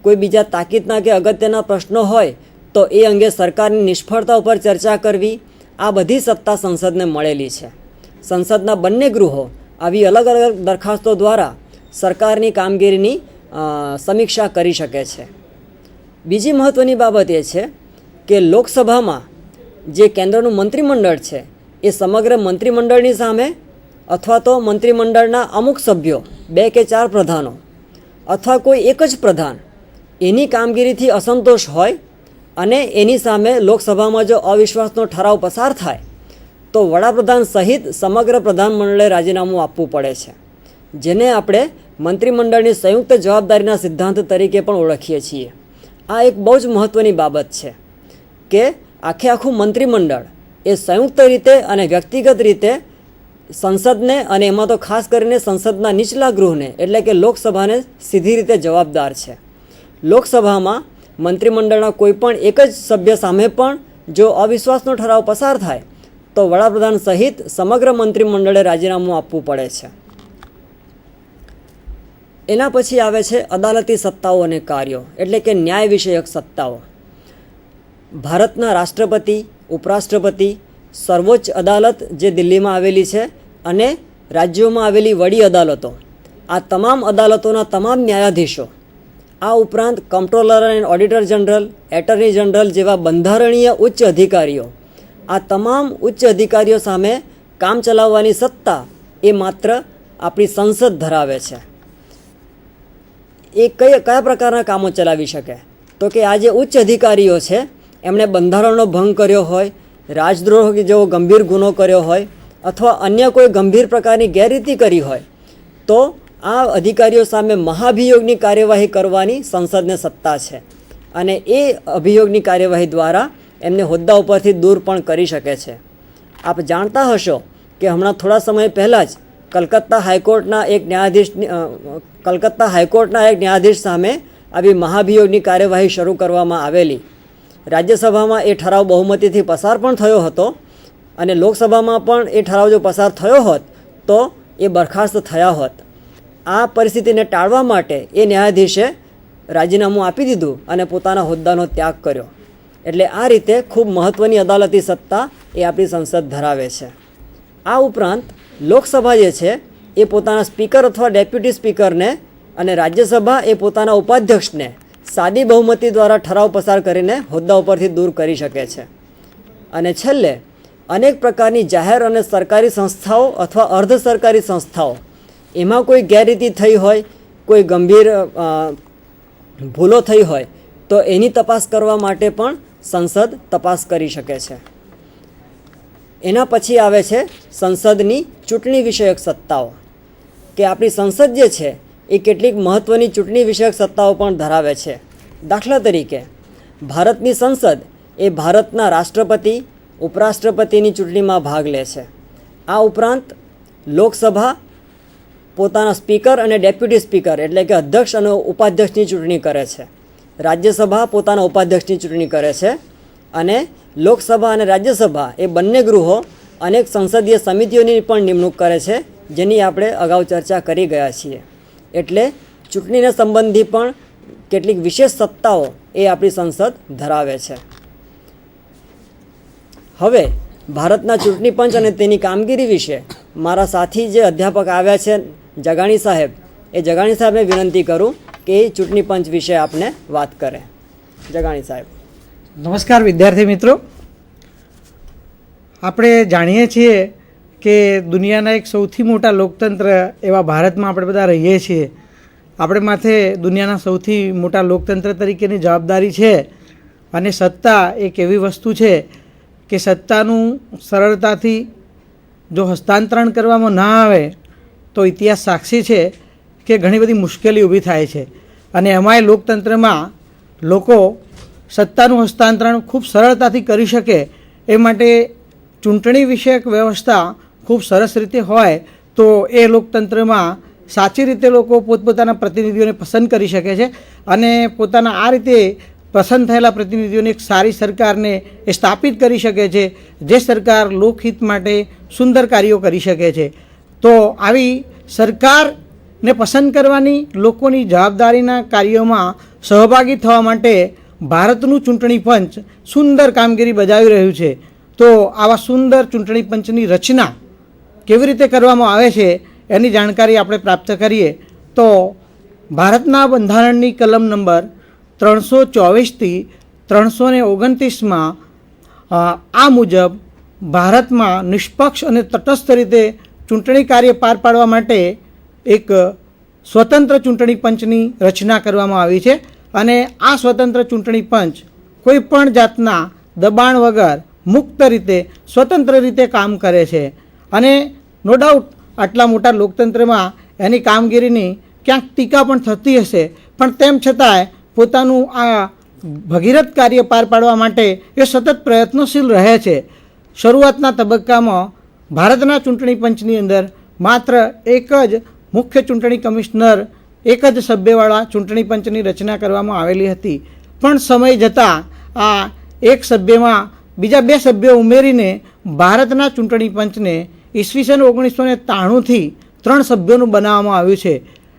કોઈ બીજા તાકીદના કે અગત્યના પ્રશ્નો હોય તો એ અંગે સરકારની નિષ્ફળતા ઉપર ચર્ચા કરવી, આ બધી સત્તા સંસદને મળેલી છે. સંસદના બંને ગૃહો આવી અલગ અલગ દરખાસ્તો દ્વારા સરકારની કામગીરીની સમીક્ષા કરી શકે છે. બીજી મહત્ત્વની બાબત એ છે કે લોકસભામાં જે કેન્દ્રનું મંત્રીમંડળ છે એ સમગ્ર મંત્રીમંડળની સામે અથવા તો મંત્રીમંડળના અમુક સભ્યો, 2 કે 4 પ્રધાનો અથવા કોઈ એક જ પ્રધાન એની કામગીરીથી અસંતોષ હોય અને એની સામે લોકસભામાં જો અવિશ્વાસનો ઠરાવ પસાર થાય તો વડાપ્રધાન સહિત સમગ્ર પ્રધાનમંડળે રાજીનામું આપવું પડે છે, જેને આપણે મંત્રીમંડળની સંયુક્ત જવાબદારીના સિદ્ધાંત તરીકે પણ ઓળખીએ છીએ. આ એક બહુ જ મહત્ત્વની બાબત છે કે આખું મંત્રીમંડળ એ સંયુક્ત રીતે અને વ્યક્તિગત રીતે સંસદને અને એમાં તો ખાસ કરીને સંસદના નીચલા ગૃહને એટલે કે લોકસભાને સીધી રીતે જવાબદાર છે. લોકસભામાં મંત્રીમંડળના કોઈપણ એક જ સભ્ય સામે પણ જો અવિશ્વાસનો ઠરાવ પસાર થાય તો વડાપ્રધાન સહિત સમગ્ર મંત્રીમંડળે રાજીનામું આપવું પડે છે. એના પછી આવે છે અદાલતી સત્તાઓ અને કાર્યો એટલે કે ન્યાય વિષયક સત્તાઓ. ભારતના રાષ્ટ્રપતિ, ઉપરાષ્ટ્રપતિ, સર્વોચ્ચ અદાલત જે દિલ્હીમાં આવેલી છે અને રાજ્યોમાં આવેલી વડી અદાલતો, આ તમામ અદાલતોના તમામ ન્યાયાધીશો, આ ઉપરાંત comptroller and auditor general, attorney general જેવા બંધારણીય ઉચ્ચ અધિકારીઓ, આ તમામ ઉચ્ચ અધિકારીઓ સામે કામ ચલાવવાની સત્તા એ માત્ર આપણી સંસદ ધરાવે છે. એ કયા પ્રકારના કામો ચલાવી શકે? તો કે આ જે ઉચ્ચ અધિકારીઓ છે એમણે બંધારણનો ભંગ કર્યો હોય, રાજદ્રોહ જેવો ગંભીર ગુનો કર્યો હોય અથવા અન્ય કોઈ ગંભીર પ્રકારની ગેરરીતિ કરી હોય તો આ અધિકારીઓ સામે મહાભિયોગની કાર્યવાહી કરવાની સંસદને સત્તા છે અને એ અભિયોગની કાર્યવાહી દ્વારા એમને હોદ્દા ઉપરથી દૂર પણ કરી શકે છે. આપ જાણતા હશો કે હમણાં થોડા સમય પહેલાં જ કલકત્તા હાઈકોર્ટના એક ન્યાયાધીશ સામે આવી મહાભિયોગની કાર્યવાહી શરૂ કરવામાં આવેલી. રાજ્યસભામાં એ ઠરાવ બહુમતીથી પસાર પણ થયો હતો અને લોકસભામાં પણ એ ઠરાવ જો પસાર થયો હોત તો એ બરખાસ્ત થયા હોત. આ પરિસ્થિતિને ટાળવા માટે એ ન્યાયાધીશે રાજીનામું આપી દીધું અને પોતાના હોદ્દાનો ત્યાગ કર્યો. એટલે આ રીતે ખૂબ મહત્ત્વની અદાલતી સત્તા એ આપણી સંસદ ધરાવે છે. આ ઉપરાંત લોકસભા જે છે એ પોતાના સ્પીકર અથવા ડેપ્યુટી સ્પીકરને અને રાજ્યસભા એ પોતાના ઉપાધ્યક્ષને સાદી બહુમતી દ્વારા ઠરાવ પસાર કરીને હોદ્દા ઉપરથી દૂર કરી શકે છે. અને છેલ્લે અનેક પ્રકારની જાહેર અને સરકારી સંસ્થાઓ અથવા અર્ધ સરકારી સંસ્થાઓ એમાં કોઈ ગેરરીતિ થઈ હોય, કોઈ ગંભીર ભૂલો થઈ હોય તો એની તપાસ કરવા માટે પણ સંસદ તપાસ કરી શકે છે. એના પછી આવે છે સંસદની ચૂંટણી વિષયક સત્તાઓ, કે આપણી સંસદ જે છે એ કેટલીક મહત્ત્વની ચૂંટણી વિષયક સત્તાઓ પણ ધરાવે છે. દાખલા તરીકે ભારતની સંસદ એ ભારતના રાષ્ટ્રપતિ, ઉપરાષ્ટ્રપતિની ચૂંટણીમાં ભાગ લે છે. આ ઉપરાંત લોકસભા પોતાના સ્પીકર અને ડેપ્યુટી સ્પીકર એટલે કે અધ્યક્ષ અને ઉપાધ્યક્ષની ચૂંટણી કરે છે. રાજ્યસભા પોતાના ઉપાધ્યક્ષની ચૂંટણી કરે છે. અને લોકસભા અને રાજ્યસભા એ બંને ગૃહો અનેક સંસદીય સમિતિઓની પણ નિમણૂક કરે છે, જેની આપણે અગાઉ ચર્ચા કરી ગયા છીએ. એટલે ચૂંટણીને સંબંધી પણ કેટલીક વિશેષ સત્તાઓ એ આપણી સંસદ ધરાવે છે. હવે ભારતના ચૂંટણી પંચ અને તેની કામગીરી વિશે મારા સાથી જે અધ્યાપક આવ્યા છે જગાણી સાહેબ, એ જગાણી સાહેબને વિનંતી કરું કે એ ચૂંટણી પંચ વિશે આપને વાત કરે. જગાણી સાહેબ. નમસ્કાર વિદ્યાર્થી મિત્રો. આપણે જાણીએ છીએ કે દુનિયાના એક સૌથી મોટા લોકતંત્ર એવા ભારતમાં આપણે બધા રહીએ છીએ. આપણે માથે દુનિયાના સૌથી મોટા લોકતંત્ર તરીકેની જવાબદારી છે. અને સત્તા એક એવી વસ્તુ છે કે સત્તાનું સરળતાથી જો હસ્તાંતરણ કરવામાં ના આવે તો ઇતિહાસ સાક્ષી છે કે ઘણી બધી મુશ્કેલી ઊભી થાય છે. અને એમાંય લોકતંત્રમાં લોકો સત્તાનું હસ્તાંતરણ ખૂબ સરળતાથી કરી શકે એ માટે ચૂંટણી વિષયક વ્યવસ્થા ખૂબ સરસ રીતે હોય તો એ લોકતંત્રમાં સાચી રીતે લોકો પોતપોતાના પ્રતિનિધિઓને પસંદ કરી શકે છે. અને પોતાના આ રીતે પસંદ થયેલા પ્રતિનિધિઓને એક સારી સરકારને એ સ્થાપિત કરી શકે છે, જે સરકાર લોકહિત માટે સુંદર કાર્યો કરી શકે છે. તો આવી સરકારને પસંદ કરવાની લોકોની જવાબદારીના કાર્યોમાં સહભાગી થવા માટે ભારતનું ચૂંટણી પંચ સુંદર કામગીરી બજાવી રહ્યું છે. તો આવા સુંદર ચૂંટણી પંચની રચના કેવી રીતે કરવામાં આવે છે એની જાણકારી આપણે પ્રાપ્ત કરીએ તો ભારતના બંધારણની કલમ નંબર 324થી 329માં આ મુજબ ભારતમાં નિષ્પક્ષ અને તટસ્થ રીતે ચૂંટણી કાર્ય પાર પાડવા માટે એક સ્વતંત્ર ચૂંટણી પંચની રચના કરવામાં આવી છે. અને આ સ્વતંત્ર ચૂંટણી પંચ કોઈ પણ જાતના દબાણ વગર મુક્ત રીતે સ્વતંત્ર રીતે કામ કરે છે. અને નો ડાઉટ આટલા મોટા લોકતંત્રમાં એની કામગીરીની ક્યાંક ટીકા પણ થતી હશે, પણ તેમ છતાંય પોતાનું આ ભગીરથ કાર્ય પાર પાડવા માટે એ સતત પ્રયત્નશીલ રહે છે. શરૂઆતના તબક્કામાં ભારતના ચૂંટણી પંચની અંદર માત્ર એક જ મુખ્ય ચૂંટણી કમિશનર, એક જ સભ્યવાળા ચૂંટણી પંચની રચના કરવામાં આવેલી હતી. પણ સમય જતાં આ એક સભ્યમાં બીજા 2 સભ્યો ઉમેરીને ભારતના ચૂંટણી પંચને ઈસવીસન 1993થી 3 સભ્યોનું બનાવવામાં આવ્યું છે.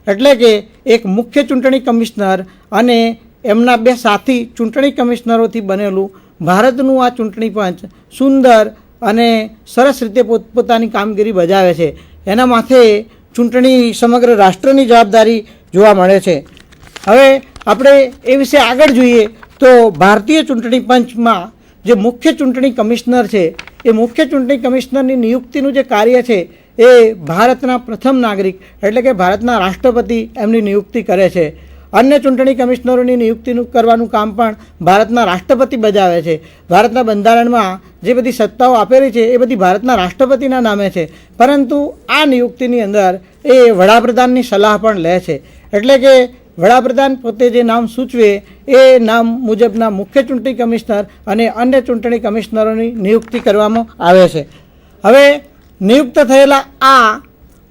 એટલે કે એક મુખ્ય ચૂંટણી કમિશનર અને એમના 2 સાથી ચૂંટણી કમિશનરોથી બનેલું ભારતનું આ ચૂંટણી પંચ સુંદર અને સરસ રીતે પોતપોતાની કામગીરી બજાવે છે. એના માથે ચૂંટણી સમગ્ર રાષ્ટ્રની જવાબદારી જોવા મળે છે. હવે આપણે એ વિશે આગળ જોઈએ તો ભારતીય ચૂંટણી પંચમાં જે મુખ્ય ચૂંટણી કમિશનર છે એ મુખ્ય ચૂંટણી કમિશનરની નિયુક્તિનું જે કાર્ય છે એ ભારતના પ્રથમ નાગરિક એટલે કે ભારતના રાષ્ટ્રપતિ એમની નિયુક્તિ કરે છે. અન્ય ચૂંટણી કમિશનરોની નિયુક્તિનું કરવાનું કામ પણ ભારતના રાષ્ટ્રપતિ બજાવે છે. ભારતના બંધારણમાં જે બધી સત્તાઓ આપેલી છે એ બધી ભારતના રાષ્ટ્રપતિના નામે છે, પરંતુ આ નિયુક્તિની અંદર એ વડાપ્રધાનની સલાહ પણ લે છે. એટલે કે વડાપ્રધાન પોતે જે નામ સૂચવે એ નામ મુજબના મુખ્ય ચૂંટણી કમિશનર અને અન્ય ચૂંટણી કમિશનરોની નિયુક્તિ કરવામાં આવે છે. હવે નિયુક્ત થયેલા આ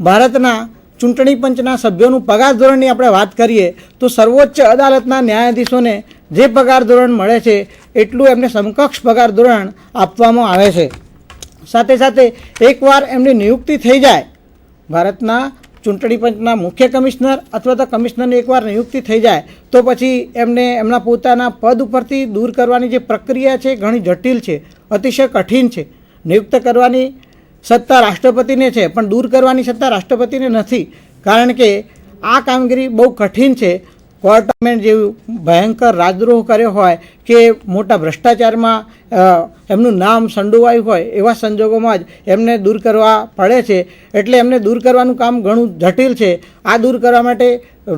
ભારતના ચૂંટણી પંચના સભ્યોનું પગાર ધોરણની આપણે વાત કરીએ તો સર્વોચ્ચ અદાલતના ન્યાયાધીશોને જે પગાર ધોરણ મળે છે એટલું એમને સમકક્ષ પગાર ધોરણ આપવામાં આવે છે. સાથે સાથે એકવાર એમની નિયુક્તિ થઈ જાય ભારતના ચૂંટણી પંચના મુખ્ય કમિશનર અથવા તો કમિશનરની એકવાર નિયુક્તિ થઈ જાય તો પછી એમને એમના પોતાના પદ ઉપરથી દૂર કરવાની જે પ્રક્રિયા છે ઘણી જટિલ છે, અતિશય કઠિન છે. નિયુક્ત કરવાની સત્તા રાષ્ટ્રપતિને છે, પણ દૂર કરવાની સત્તા રાષ્ટ્રપતિને નથી, કારણ કે આ કામગીરી બહુ કઠિન છે. કોર્ટમેન્ટ જેવું ભયંકર રાજદ્રોહ કર્યો હોય કે મોટા ભ્રષ્ટાચારમાં એમનું નામ સંડોવાયું હોય એવા સંજોગોમાં જ એમને દૂર કરવા પડે છે. એટલે એમને દૂર કરવાનું કામ ઘણું જટિલ છે. આ દૂર કરવા માટે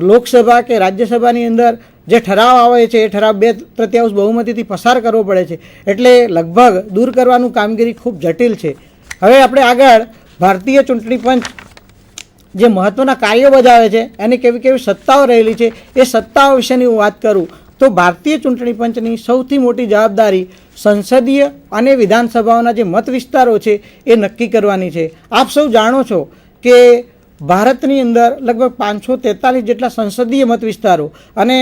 લોકસભા કે રાજ્યસભાની અંદર જે ઠરાવ આવે છે એ ઠરાવ 2/3 બહુમતીથી પસાર કરવો પડે છે. એટલે લગભગ દૂર કરવાનું કામગીરી ખૂબ જટિલ છે. હવે આપણે આગળ ભારતીય ચૂંટણી પંચ જે મહત્ત્વના કાર્યો બજાવે છે એની કેવી કેવી સત્તાઓ રહેલી છે એ સત્તાઓ વિશેની હું વાત કરું તો ભારતીય ચૂંટણી પંચની સૌથી મોટી જવાબદારી સંસદીય અને વિધાનસભાઓના જે મત વિસ્તારો છે એ નક્કી કરવાની છે. આપ સૌ જાણો છો કે ભારતની અંદર લગભગ 543 જેટલા સંસદીય મત વિસ્તારો અને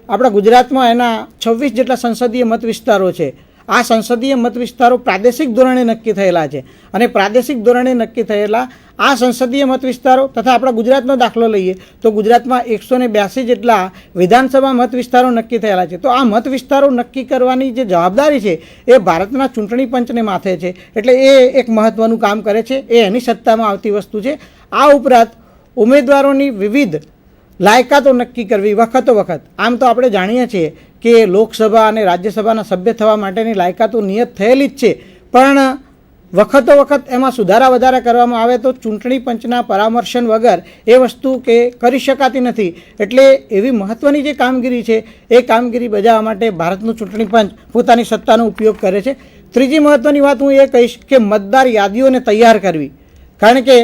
આપણા ગુજરાતમાં એના 26 જેટલા સંસદીય મત વિસ્તારો છે. આ સંસદીય મત વિસ્તારો પ્રાદેશિક ધોરણે નક્કી થયેલા છે અને પ્રાદેશિક ધોરણે નક્કી થયેલા આ સંસદીય મત વિસ્તારો તથા આપણા ગુજરાતનો દાખલો લઈએ તો ગુજરાતમાં 182 જેટલા વિધાનસભા મત વિસ્તારો નક્કી થયેલા છે. તો આ મત વિસ્તારો નક્કી કરવાની જે જવાબદારી છે એ ભારતના ચૂંટણી પંચને માથે છે. એટલે એ એક મહત્ત્વનું કામ કરે છે, એ એની સત્તામાં આવતી વસ્તુ છે. આ ઉપરાંત ઉમેદવારોની વિવિધ લાયકાતો નક્કી કરવી વખતો વખત. આમ તો આપણે જાણીએ છીએ કે લોકસભા અને રાજ્યસભાના સભ્ય થવા માટેની લાયકાતો નિયત થયેલી જ છે, પણ વખતો વખત એમાં સુધારા વધારા કરવામાં આવે તો ચૂંટણી પંચના પરામર્શન વગર એ વસ્તુ કે કરી શકાતી નથી. એટલે એવી મહત્ત્વની જે કામગીરી છે એ કામગીરી બજાવવા માટે ભારતનું ચૂંટણી પંચ પોતાની સત્તાનો ઉપયોગ કરે છે. ત્રીજી મહત્ત્વની વાત હું એ કહીશ કે મતદાર યાદીઓને તૈયાર કરવી, કારણ કે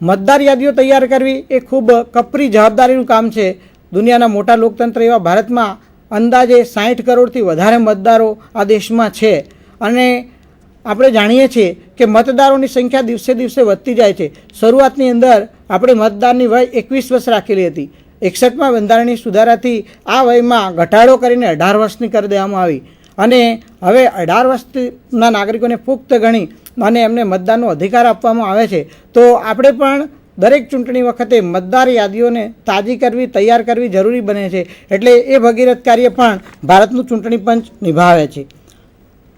મતદાર યાદીઓ તૈયાર કરવી એ ખૂબ કપરી જવાબદારીનું કામ છે. દુનિયાના મોટા લોકતંત્ર એવા ભારતમાં અંદાજે 60 કરોડથી વધારે મતદારો આ દેશમાં છે અને આપણે જાણીએ છીએ કે મતદારોની સંખ્યા દિવસે દિવસે વધતી જાય છે. શરૂઆતની અંદર આપણે મતદારની વય 21 વર્ષ રાખેલી હતી. 61માં બંધારણીય સુધારાથી આ વયમાં ઘટાડો કરીને 18 વર્ષની કરી દેવામાં આવી અને હવે 18 વર્ષના નાગરિકોને પુખ્ત ગણી અને એમને મતદાનનો અધિકાર આપવામાં આવે છે. તો આપણે પણ દરેક ચૂંટણી વખતે મતદાર યાદીઓને તાજી કરવી, તૈયાર કરવી જરૂરી બને છે. એટલે એ ભગીરથ કાર્ય પણ ભારતનું ચૂંટણી પંચ નિભાવે છે.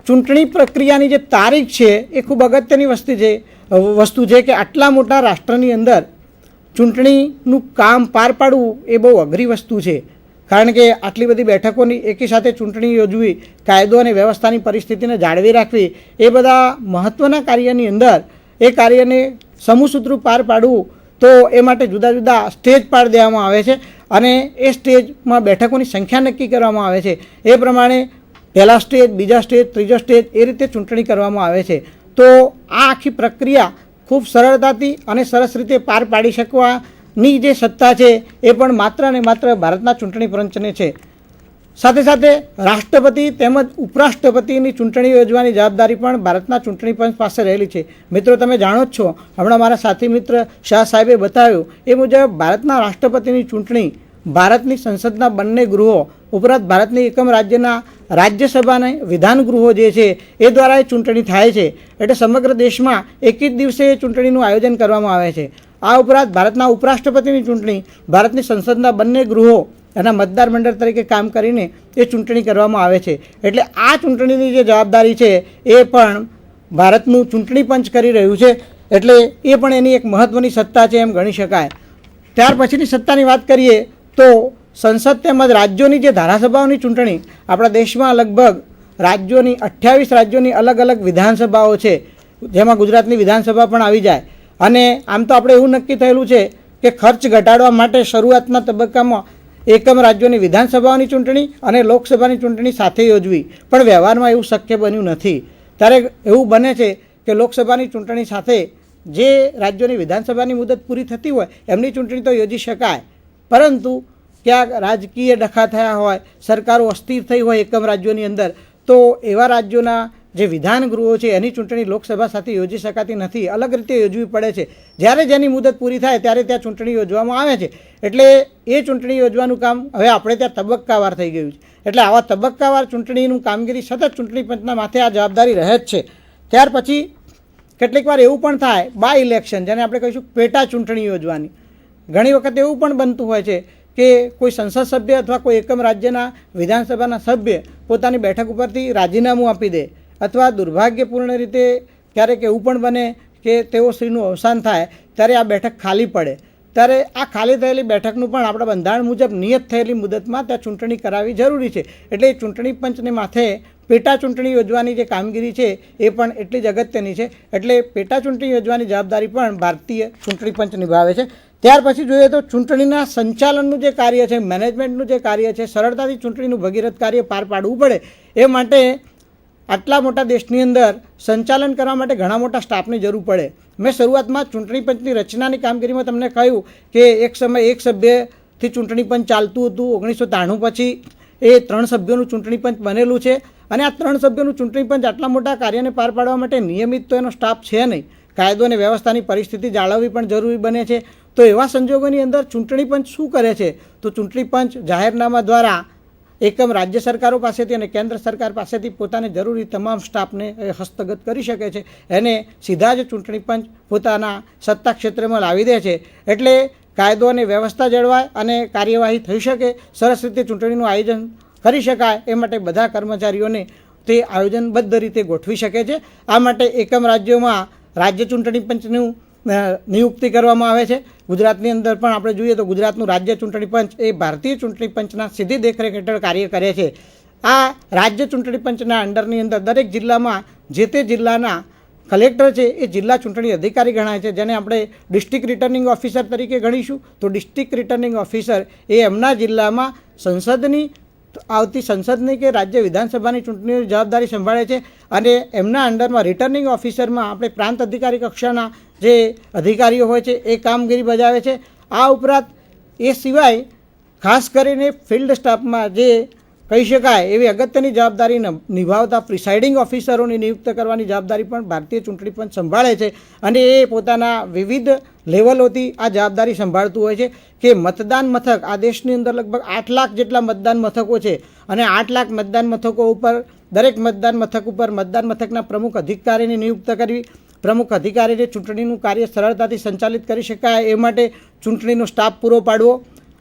ચૂંટણી પ્રક્રિયાની જે તારીખ છે એ ખૂબ અગત્યની વસ્તુ છે કે આટલા મોટા રાષ્ટ્રની અંદર ચૂંટણીનું કામ પાર પાડવું એ બહુ અઘરી વસ્તુ છે. કારણ કે આટલી બધી બેઠકોની એકી સાથે ચૂંટણી યોજવી, કાયદો અને વ્યવસ્થાની પરિસ્થિતિને જાળવી રાખવી, એ બધા મહત્ત્વના કાર્યની અંદર એ કાર્યને સમૂહસૂત્રું પાર પાડવું તો એ માટે જુદા જુદા સ્ટેજ પાડી દેવામાં આવે છે અને એ સ્ટેજમાં બેઠકોની સંખ્યા નક્કી કરવામાં આવે છે. એ પ્રમાણે પહેલા સ્ટેજ, બીજા સ્ટેજ, ત્રીજો સ્ટેજ એ રીતે ચૂંટણી કરવામાં આવે છે. તો આ આખી પ્રક્રિયા ખૂબ સરળતાથી અને સરસ રીતે પાર પાડી શકવાની જે સત્તા છે એ પણ માત્ર અને માત્ર ભારતના ચૂંટણી પંચને છે. સાથે સાથે રાષ્ટ્રપતિ તેમજ ઉપરાષ્ટ્રપતિની ચૂંટણી યોજવાની જવાબદારી પણ ભારતના ચૂંટણી પંચ પાસે રહેલી છે. મિત્રો, તમે જાણો જ છો, હમણાં મારા સાથી મિત્ર શાહ સાહેબે બતાવ્યું એ મુજબ ભારતના રાષ્ટ્રપતિની ચૂંટણી ભારતની સંસદના બંને ગૃહો ઉપરાંત ભારતની એકમ રાજ્યના રાજ્યસભાના વિધાન ગૃહો જે છે એ દ્વારા એ ચૂંટણી થાય છે. એટલે સમગ્ર દેશમાં એક જ દિવસે ચૂંટણીનું આયોજન કરવામાં આવે છે. આ ઉપરાંત ભારતના ઉપરાષ્ટ્રપતિની ચૂંટણી ભારતની સંસદના બંને ગૃહો એના મતદાર મંડળ તરીકે કામ કરીને એ ચૂંટણી કરવામાં આવે છે. એટલે આ ચૂંટણીની જે જવાબદારી છે એ પણ ભારતનું ચૂંટણી પંચ કરી રહ્યું છે. એટલે એ પણ એની એક મહત્ત્વની સત્તા છે એમ ગણી શકાય. ત્યાર પછીની સત્તાની વાત કરીએ તો સંસદ તેમજ રાજ્યોની જે ધારાસભાઓની ચૂંટણી, આપણા દેશમાં લગભગ રાજ્યોની 28 રાજ્યોની અલગ અલગ વિધાનસભાઓ છે, જેમાં ગુજરાતની વિધાનસભા પણ આવી જાય. અને આમ તો આપણે એવું નક્કી થયેલું છે કે ખર્ચ ઘટાડવા માટે શરૂઆતના તબક્કામાં એકમ રાજ્યોની વિધાનસભાઓની ચૂંટણી અને લોકસભાની ચૂંટણી સાથે યોજવી, પણ વ્યવહારમાં એવું શક્ય બન્યું નથી. ત્યારે એવું બને છે કે લોકસભાની ચૂંટણી સાથે જે રાજ્યોની વિધાનસભાની મુદત પૂરી થતી હોય એમની ચૂંટણી તો યોજી શકાય, પરંતુ ક્યાંક રાજકીય ડખા થયા હોય, સરકારો અસ્થિર થઈ હોય એકમ રાજ્યોની અંદર, તો એવા રાજ્યોના જે વિધાન ગૃહો છે એની ચૂંટણી લોકસભા સાથે યોજી શકાતી નથી, અલગ રીતે યોજવી પડે છે. જ્યારે જેની મુદત પૂરી થાય ત્યારે ત્યાં ચૂંટણી યોજવામાં આવે છે. એટલે એ ચૂંટણી યોજવાનું કામ હવે આપણે ત્યાં તબક્કાવાર થઈ ગયું છે. એટલે આવા તબક્કાવાર ચૂંટણીનું કામગીરી સતત ચૂંટણી પંચના માથે આ જવાબદારી રહે જ છે. ત્યાર પછી કેટલીક વાર એવું પણ થાય બાય ઇલેક્શન, જેને આપણે કહીશું પેટા ચૂંટણી યોજવાની. ઘણી વખત એવું પણ બનતું હોય છે કે કોઈ સંસદ સભ્ય અથવા કોઈ એકમ રાજ્યના વિધાનસભાના સભ્ય પોતાની બેઠક ઉપરથી રાજીનામું આપી દે અથવા દુર્ભાગ્યપૂર્ણ રીતે ક્યારેક એવું પણ બને કે તેઓ શ્રીનું અવસાન થાય ત્યારે આ બેઠક ખાલી પડે, ત્યારે આ ખાલી થયેલી બેઠકનું પણ આપણા બંધારણ મુજબ નિયત થયેલી મુદતમાં ત્યાં ચૂંટણી કરાવવી જરૂરી છે. એટલે એ ચૂંટણી પંચને માથે પેટા ચૂંટણી યોજવાની જે કામગીરી છે એ પણ એટલી જ અગત્યની છે. એટલે પેટા ચૂંટણી યોજવાની જવાબદારી પણ ભારતીય ચૂંટણી પંચ નિભાવે છે. ત્યાર પછી જોઈએ તો ચૂંટણીના સંચાલનનું જે કાર્ય છે, મેનેજમેન્ટનું જે કાર્ય છે, સરળતાથી ચૂંટણીનું ભગીરથ કાર્ય પાર પાડવું પડે એ માટે આટલા મોટા દેશની અંદર સંચાલન કરવા માટે ઘણા મોટા સ્ટાફની જરૂર પડે. મેં શરૂઆતમાં ચૂંટણી પંચની રચનાની કામગીરીમાં તમને કહ્યું કે એક સમય એક સભ્યથી ચૂંટણી પંચ ચાલતું હતું. 1993 પછી એ 3 સભ્યોનું ચૂંટણી પંચ બનેલું છે અને આ 3 સભ્યોનું ચૂંટણી પંચ આટલા મોટા કાર્યને પાર પાડવા માટે નિયમિત તો એનો સ્ટાફ છે નહીં. કાયદો અને વ્યવસ્થાની પરિસ્થિતિ જાળવવી પણ જરૂરી બને છે. તો એવા સંજોગોની અંદર ચૂંટણી પંચ શું કરે છે? તો ચૂંટણી પંચ જાહેરનામા દ્વારા એકમ રાજ્ય સરકારો પાસેથી અને કેન્દ્ર સરકાર પાસેથી પોતાને જરૂરી તમામ સ્ટાફને હસ્તગત કરી શકે છે. એને સીધા જ ચૂંટણી પંચ પોતાના સત્તા ક્ષેત્રમાં લાવી દે છે. એટલે કાયદો અને વ્યવસ્થા જળવાય અને કાર્યવાહી થઈ શકે, સરસ રીતે ચૂંટણીનું આયોજન કરી શકાય એ માટે બધા કર્મચારીઓને તે આયોજનબદ્ધ રીતે ગોઠવી શકે છે. આ માટે એકમ રાજ્યોમાં રાજ્ય ચૂંટણી પંચનું નિયુક્તિ કરવામાં આવે છે. ગુજરાતની અંદર પણ આપણે જોઈએ તો ગુજરાતનું રાજ્ય ચૂંટણી પંચ એ ભારતીય ચૂંટણી પંચના સીધી દેખરેખ હેઠળ કાર્ય કરે છે. આ રાજ્ય ચૂંટણી પંચના અંડરની અંદર દરેક જિલ્લામાં જે તે જિલ્લાના કલેક્ટર છે એ જિલ્લા ચૂંટણી અધિકારી ગણાય છે, જેને આપણે ડિસ્ટ્રિક્ટ રિટર્નિંગ ઓફિસર તરીકે ગણીશું. તો ડિસ્ટ્રિક્ટ રિટર્નિંગ ઓફિસર એ એમના જિલ્લામાં આવતી સંસદની કે રાજ્ય વિધાનસભાની ચૂંટણીની જવાબદારી સંભાળે છે અને એમના અંડરમાં રિટર્નિંગ ઓફિસરમાં આપણે પ્રાંત અધિકારી કક્ષાના જે અધિકારીઓ હોય છે એ કામગીરી બજાવે છે. આ ઉપરાંત એ સિવાય ખાસ કરીને ફિલ્ડ સ્ટાફમાં જે કહી શકાય એવી અગત્યની જવાબદારી નિભાવતા પ્રિસાઇડિંગ ઓફિસરોની નિયુક્ત કરવાની જવાબદારી પણ ભારતીય ચૂંટણી પંચ સંભાળે છે અને એ પોતાના વિવિધ લેવલોથી આ જવાબદારી સંભાળતું હોય છે કે મતદાન મથક, આ દેશની અંદર લગભગ 8 લાખ જેટલા મતદાન મથકો છે અને 8 લાખ મતદાન મથકો ઉપર દરેક મતદાન મથક ઉપર મતદાન મથકના પ્રમુખ અધિકારીની નિયુક્ત કરવી, પ્રમુખ અધિકારીને ચૂંટણીનું કાર્ય સરળતાથી સંચાલિત કરી શકાય એ માટે ચૂંટણીનો સ્ટાફ પૂરો પાડવો.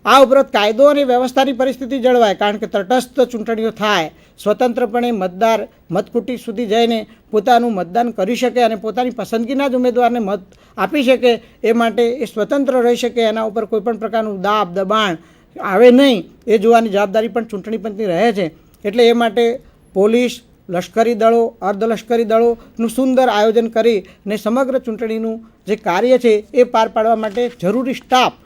આ ઉપરાંત કાયદો અને વ્યવસ્થાની પરિસ્થિતિ જળવાય, કારણ કે તટસ્થ ચૂંટણીઓ થાય, સ્વતંત્રપણે મતદાર મતકુટી સુધી જઈને પોતાનું મતદાન કરી શકે અને પોતાની પસંદગીના જ ઉમેદવારને મત આપી શકે એ માટે એ સ્વતંત્ર રહી શકે, એના ઉપર કોઈપણ પ્રકારનું દાબ દબાણ આવે નહીં એ જોવાની જવાબદારી પણ ચૂંટણી પંચની રહે છે. એટલે એ માટે પોલીસ, લશ્કરી દળો, અર્ધલશ્કરી દળોનું સુંદર આયોજન કરીને સમગ્ર ચૂંટણીનું જે કાર્ય છે એ પાર પાડવા માટે જરૂરી સ્ટાફ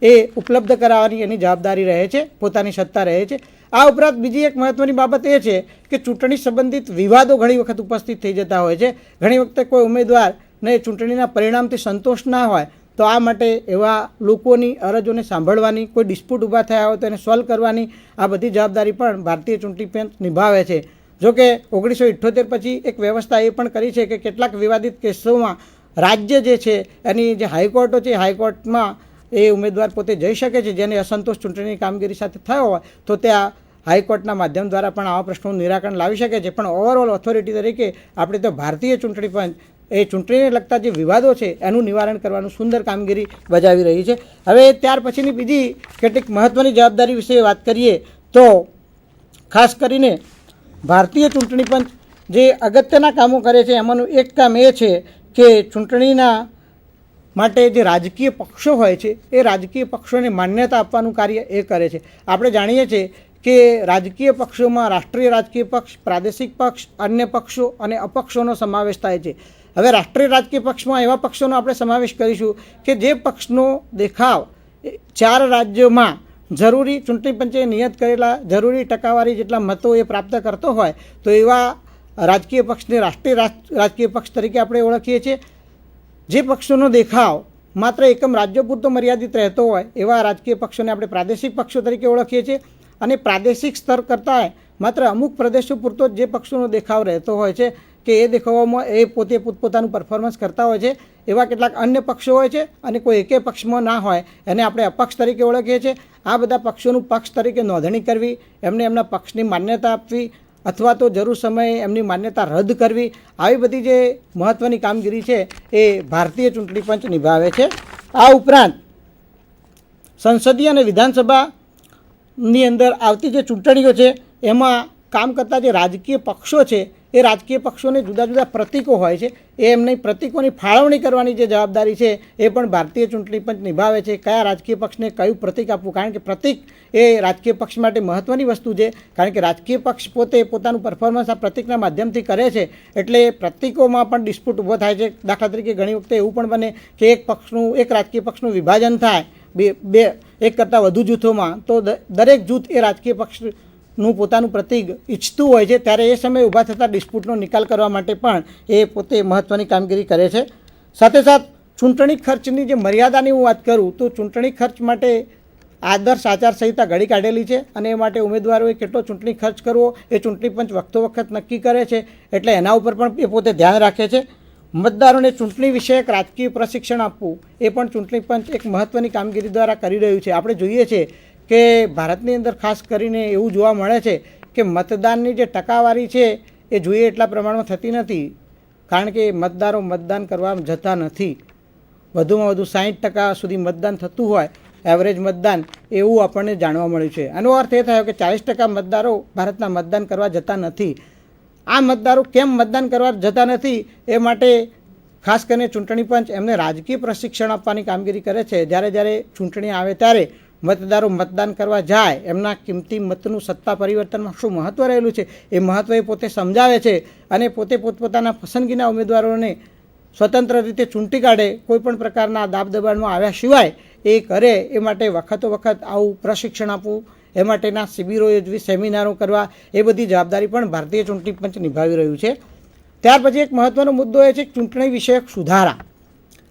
એ ઉપલબ્ધ કરાવવાની એની જવાબદારી રહે છે, પોતાની સત્તા રહે છે. આ ઉપરાંત બીજી એક મહત્ત્વની બાબત એ છે કે ચૂંટણી સંબંધિત વિવાદો ઘણી વખત ઉપસ્થિત થઈ જતા હોય છે. ઘણી વખતે કોઈ ઉમેદવારને ચૂંટણીના પરિણામથી સંતોષ ના હોય તો આ માટે એવા લોકોની અરજોને સાંભળવાની, કોઈ ડિસ્પ્યુટ ઊભા થયા હોય તો એને સોલ્વ કરવાની આ બધી જવાબદારી પણ ભારતીય ચૂંટણી પંચ નિભાવે છે. જોકે 1978 પછી એક વ્યવસ્થા એ પણ કરી છે કે કેટલાક વિવાદિત કેસોમાં રાજ્ય જે છે એની જે હાઈકોર્ટો છે, હાઈકોર્ટમાં એ ઉમેદવાર પોતે જઈ શકે છે જેને અસંતોષ ચૂંટણીની કામગીરી સાથે થયો હોય તો ત્યાં હાઈકોર્ટના માધ્યમ દ્વારા પણ આવા પ્રશ્નોનું નિરાકરણ લાવી શકે છે. પણ ઓવરઓલ ઓથોરિટી તરીકે આપણે તો ભારતીય ચૂંટણી પંચ એ ચૂંટણીને લગતા જે વિવાદો છે એનું નિવારણ કરવાનું સુંદર કામગીરી બજાવી રહી છે. હવે ત્યાર પછીની બીજી કેટલીક મહત્ત્વની જવાબદારી વિશે વાત કરીએ તો ખાસ કરીને ભારતીય ચૂંટણી પંચ જે અગત્યના કામો કરે છે એમાંનું એક કામ એ છે કે ચૂંટણીના માટે જે રાજકીય પક્ષો હોય છે એ રાજકીય પક્ષોને માન્યતા આપવાનું કાર્ય એ કરે છે. આપણે જાણીએ છીએ કે રાજકીય પક્ષોમાં રાષ્ટ્રીય રાજકીય પક્ષ, પ્રાદેશિક પક્ષ, અન્ય પક્ષો અને અપક્ષોનો સમાવેશ થાય છે. હવે રાષ્ટ્રીય રાજકીય પક્ષમાં એવા પક્ષોનો આપણે સમાવેશ કરીશું કે જે પક્ષનો દેખાવ 4 રાજ્યોમાં જરૂરી ચૂંટણી પંચે નિયત કરેલા જરૂરી ટકાવારી જેટલા મતો એ પ્રાપ્ત કરતો હોય તો એવા રાજકીય પક્ષને રાષ્ટ્રીય રાજકીય પક્ષ તરીકે આપણે ઓળખીએ છીએ. જે પક્ષોનો દેખાવ માત્ર એકમ રાજ્યો પૂરતો મર્યાદિત રહેતો હોય એવા રાજકીય પક્ષોને આપણે પ્રાદેશિક પક્ષો તરીકે ઓળખીએ છીએ અને પ્રાદેશિક સ્તર કરતાં માત્ર અમુક પ્રદેશો પૂરતો જે પક્ષોનો દેખાવ રહેતો હોય છે કે એ દેખાવમાં એ પોતે પોતપોતાનું પરફોર્મન્સ કરતા હોય છે એવા કેટલાક અન્ય પક્ષો હોય છે અને કોઈ એકે પક્ષમાં ના હોય એને આપણે અપક્ષ તરીકે ઓળખીએ છીએ. આ બધા પક્ષોનું પક્ષ તરીકે નોંધણી કરવી, એમને એમના પક્ષની માન્યતા આપવી અથવા તો જરૂર સમયે એમની માન્યતા રદ કરવી, આવી બધી જે મહત્ત્વની કામગીરી છે એ ભારતીય ચૂંટણી પંચ નિભાવે છે. આ ઉપરાંત સંસદીય અને વિધાનસભાની અંદર આવતી જે ચૂંટણીઓ છે એમાં કામ કરતા જે રાજકીય પક્ષો છે એ રાજકીય પક્ષોને જુદા જુદા પ્રતીકો હોય છે, એ એમની પ્રતીકોની ફાળવણી કરવાની જે જવાબદારી છે એ પણ ભારતીય ચૂંટણી પંચ નિભાવે છે. કયા રાજકીય પક્ષને કયું પ્રતીક આપવું, કારણ કે પ્રતીક એ રાજકીય પક્ષ માટે મહત્ત્વની વસ્તુ છે, કારણ કે રાજકીય પક્ષ પોતે પોતાનું પરફોર્મન્સ આ પ્રતીકના માધ્યમથી કરે છે. એટલે પ્રતીકોમાં પણ ડિસ્પ્યુટ ઊભો થાય છે. દાખલા તરીકે ઘણી વખતે એવું પણ બને કે એક રાજકીય પક્ષનું વિભાજન થાય એક કરતાં વધુ જૂથોમાં, તો દરેક જૂથ એ રાજકીય પક્ષનું પોતાનું પ્રતીક ઈચ્છતું હોય છે, ત્યારે એ સમયે ઊભા થતા ડિસ્પ્યુટનો નિકાલ કરવા માટે પણ એ પોતે મહત્ત્વની કામગીરી કરે છે. સાથે સાથ ચૂંટણી ખર્ચની જે મર્યાદાની હું વાત કરું તો ચૂંટણી ખર્ચ માટે આદર્શ આચારસંહિતા ઘડી કાઢેલી છે અને એ માટે ઉમેદવારોએ કેટલો ચૂંટણી ખર્ચ કરવો એ ચૂંટણી પંચ વખત નક્કી કરે છે, એટલે એના ઉપર પણ એ પોતે ધ્યાન રાખે છે. મતદારોને ચૂંટણી વિષયક રાજકીય પ્રશિક્ષણ આપવું એ પણ ચૂંટણી પંચ એક મહત્ત્વની કામગીરી દ્વારા કરી રહ્યું છે. આપણે જોઈએ છીએ કે ભારતની અંદર ખાસ કરીને એવું જોવા મળે છે કે મતદાનની જે ટકાવારી છે એ જોઈએ એટલા પ્રમાણમાં થતી નથી, કારણ કે મતદારો મતદાન કરવા જતા નથી. વધુમાં વધુ 60% સુધી મતદાન થતું હોય, એવરેજ મતદાન, એવું આપણને જાણવા મળ્યું છે. આનો અર્થ એ થયો કે 40% મતદારો ભારતના મતદાન કરવા જતા નથી. આ મતદારો કેમ મતદાન કરવા જતા નથી એ માટે ખાસ કરીને ચૂંટણી પંચ એમને રાજકીય પ્રશિક્ષણ આપવાની કામગીરી કરે છે. જ્યારે ચૂંટણી આવે ત્યારે મતદારો મતદાન કરવા જાય, એમના કિંમતી મતનું સત્તા પરિવર્તનમાં શું મહત્ત્વ રહેલું છે એ મહત્ત્વ એ પોતે સમજાવે છે અને પોતે પોતપોતાના પસંદગીના ઉમેદવારોને સ્વતંત્ર રીતે ચૂંટી કાઢે, કોઈપણ પ્રકારના દાબ દબાણમાં આવ્યા સિવાય એ કરે એ માટે વખત આવું પ્રશિક્ષણ આપવું, એ માટેના શિબિરો યોજવી, સેમિનારો કરવા, એ બધી જવાબદારી પણ ભારતીય ચૂંટણી પંચ નિભાવી રહ્યું છે. ત્યાર પછી એક મહત્ત્વનો મુદ્દો એ છે ચૂંટણી વિષયક સુધારા.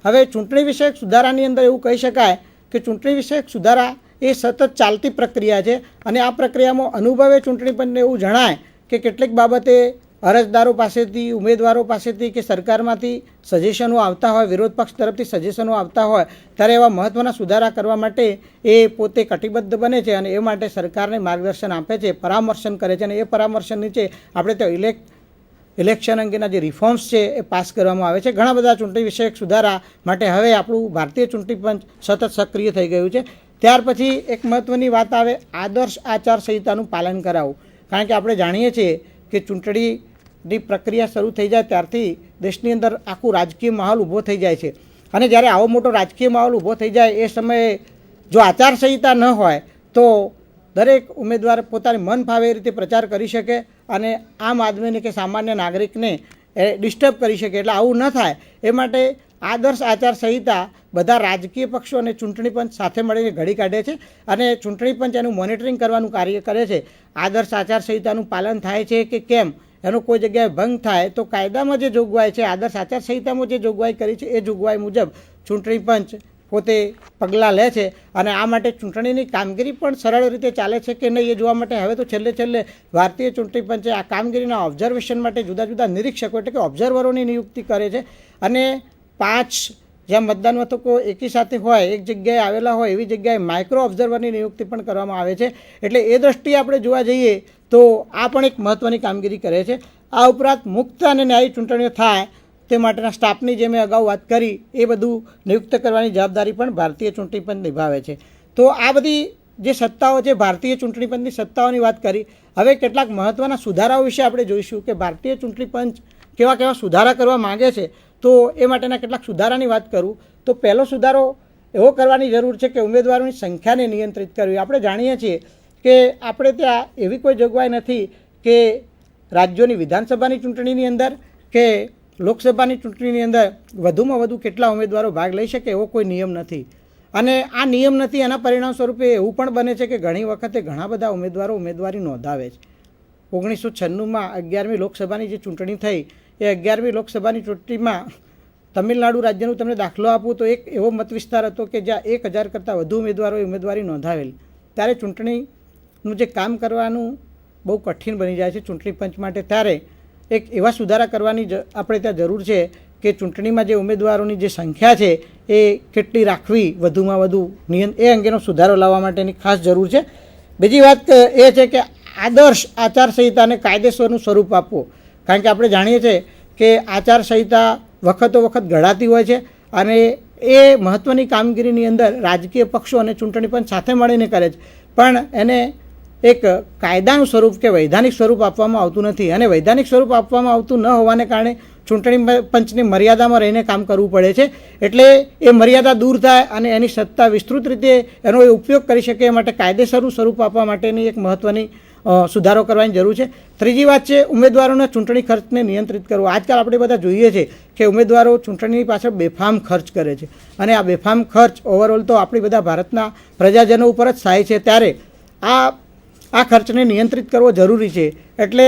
હવે ચૂંટણી વિષયક સુધારાની અંદર એવું કહી શકાય કે ચૂંટણી વિષયક સુધારા એ સતત ચાલતી પ્રક્રિયા છે અને આ પ્રક્રિયામાં અનુભવે ચૂંટણી પંચને એવું જણાય કે કેટલીક બાબતે અરજદારો પાસેથી, ઉમેદવારો પાસેથી કે સરકારમાંથી સજેશનો આવતા હોય, વિરોધ પક્ષ તરફથી સજેશનો આવતા હોય, ત્યારે એવા મહત્ત્વના સુધારા કરવા માટે એ પોતે કટિબદ્ધ બને છે અને એ માટે સરકારને માર્ગદર્શન આપે છે, પરામર્શન કરે છે અને એ પરામર્શન નીચે આપણે તો ઇલેક્શન અંગેના જે રિફોર્મ્સ છે એ પાસ કરવામાં આવે છે. ઘણા બધા ચૂંટણી વિષયક સુધારા માટે હવે આપણું ભારતીય ચૂંટણી પંચ સતત સક્રિય થઈ ગયું છે. ત્યાર પછી એક મહત્ત્વની વાત આવે આદર્શ આચારસંહિતાનું પાલન કરાવવું, કારણ કે આપણે જાણીએ છીએ કે ચૂંટણીની પ્રક્રિયા શરૂ થઈ જાય ત્યારથી દેશની અંદર આખું રાજકીય માહોલ ઊભો થઈ જાય છે અને જ્યારે આવો મોટો રાજકીય માહોલ ઊભો થઈ જાય એ સમયે જો આચારસંહિતા ન હોય તો દરેક ઉમેદવાર પોતાને મન ફાવે એ રીતે પ્રચાર કરી શકે અને આમ આદમીને કે સામાન્ય નાગરિકને ડિસ્ટર્બ કરી શકે. એટલે આવું ન થાય એ માટે આદર્શ આચારસંહિતા બધા રાજકીય પક્ષો અને ચૂંટણી પંચ સાથે મળીને ઘડી કાઢે છે અને ચૂંટણી પંચ એનું મોનિટરિંગ કરવાનું કાર્ય કરે છે. આદર્શ આચારસંહિતાનું પાલન થાય છે કે કેમ, એનો કોઈ જગ્યાએ ભંગ થાય તો કાયદામાં જે જોગવાઈ છે, આદર્શ આચારસંહિતામાં જે જોગવાઈ કરી છે એ જોગવાઈ મુજબ ચૂંટણી પંચ પોતે પગલાં લે છે અને આ માટે ચૂંટણીની કામગીરી પણ સરળ રીતે ચાલે છે કે નહીં એ જોવા માટે હવે તો છેલ્લે ભારતીય ચૂંટણી પંચે આ કામગીરીના ઓબ્ઝર્વેશન માટે જુદા જુદા નિરીક્ષકો એટલે કે ઓબ્ઝર્વરોની નિયુક્તિ કરે છે અને 5 જ્યાં મતદાન મથકો એકી સાથે હોય, એક જગ્યાએ આવેલા હોય એવી જગ્યાએ માઇક્રો ઓબ્ઝર્વરની નિયુક્તિ પણ કરવામાં આવે છે. એટલે એ દૃષ્ટિએ આપણે જોવા જઈએ તો આ પણ એક મહત્ત્વની કામગીરી કરે છે. આ ઉપરાંત મુક્ત અને ન્યાયી ચૂંટણીઓ થાય તે માટેના સ્ટાફની જે મેં અગાઉ વાત કરી એ બધું નિયુક્ત કરવાની જવાબદારી પણ ભારતીય ચૂંટણી પંચ નિભાવે છે. તો આ બધી જે સત્તાઓ છે, ભારતીય ચૂંટણી પંચની સત્તાઓની વાત કરી. હવે કેટલાક મહત્ત્વના સુધારાઓ વિશે આપણે જોઈશું કે ભારતીય ચૂંટણી પંચ કેવા સુધારા કરવા માગે છે. તો એ માટેના કેટલાક સુધારાની વાત કરું તો પહેલો સુધારો એવો કરવાની જરૂર છે કે ઉમેદવારોની સંખ્યાને નિયંત્રિત કરવી. આપણે જાણીએ છીએ કે આપણે ત્યાં એવી કોઈ જોગવાઈ નથી કે રાજ્યોની વિધાનસભાની ચૂંટણીની અંદર કે લોકસભાની ચૂંટણીની અંદર વધુમાં વધુ કેટલા ઉમેદવારો ભાગ લઈ શકે એવો કોઈ નિયમ નથી અને આ નિયમ નથી. એના પરિણામ સ્વરૂપે એવું પણ બને છે કે ઘણી વખતે ઘણા બધા ઉમેદવારો ઉમેદવારી નોંધાવે છે. 1996માં 11મી લોકસભાની જે ચૂંટણી થઈ એ 11મી લોકસભાની ચૂંટણીમાં તમિલનાડુ રાજ્યનું તમને દાખલો આપું તો એક એવો મત વિસ્તાર હતો કે જ્યાં 1000 કરતાં વધુ ઉમેદવારોએ ઉમેદવારી નોંધાવેલી. ત્યારે ચૂંટણીનું જે કામ કરવાનું બહુ કઠિન બની જાય છે ચૂંટણી પંચ માટે. ત્યારે એક એવા સુધારા કરવાની આપણે ત્યાં જરૂર છે કે ચૂંટણીમાં જે ઉમેદવારોની જે સંખ્યા છે એ કેટલી રાખવી, વધુમાં વધુ એ અંગેનો સુધારો લાવવા માટેની ખાસ જરૂર છે. બીજી વાત એ છે કે આદર્શ આચારસંહિતાને કાયદેસરનું સ્વરૂપ આપવું, કારણ કે આપણે જાણીએ છીએ કે આચારસંહિતા વખતો વખત ઘડાતી હોય છે અને એ મહત્ત્વની કામગીરીની અંદર રાજકીય પક્ષો અને ચૂંટણી પંચ સાથે મળીને કરે છે, પણ એને એક કાયદાનું સ્વરૂપ કે વૈધાનિક સ્વરૂપ આપવામાં આવતું નથી. અને વૈધાનિક સ્વરૂપ આપવામાં આવતું ન હોવાને કારણે ચૂંટણી પંચની મર્યાદામાં રહીને કામ કરવું પડે છે. એટલે એ મર્યાદા દૂર થાય અને એની સત્તા વિસ્તૃત રીતે એનો એ ઉપયોગ કરી શકે એ માટે કાયદેસરનું સ્વરૂપ આપવા માટેની એક મહત્ત્વની સુધારો કરવાની જરૂર છે. ત્રીજી વાત છે ઉમેદવારોના ચૂંટણી ખર્ચને નિયંત્રિત કરવો. આજકાલ આપણે બધા જોઈએ છે કે ઉમેદવારો ચૂંટણીની પાછળ બેફામ ખર્ચ કરે છે, અને આ બેફામ ખર્ચ ઓવરઓલ તો આપણી બધા ભારતના પ્રજાજનો ઉપર જ થાય છે. ત્યારે આ ખર્ચને નિયંત્રિત કરવો જરૂરી છે. એટલે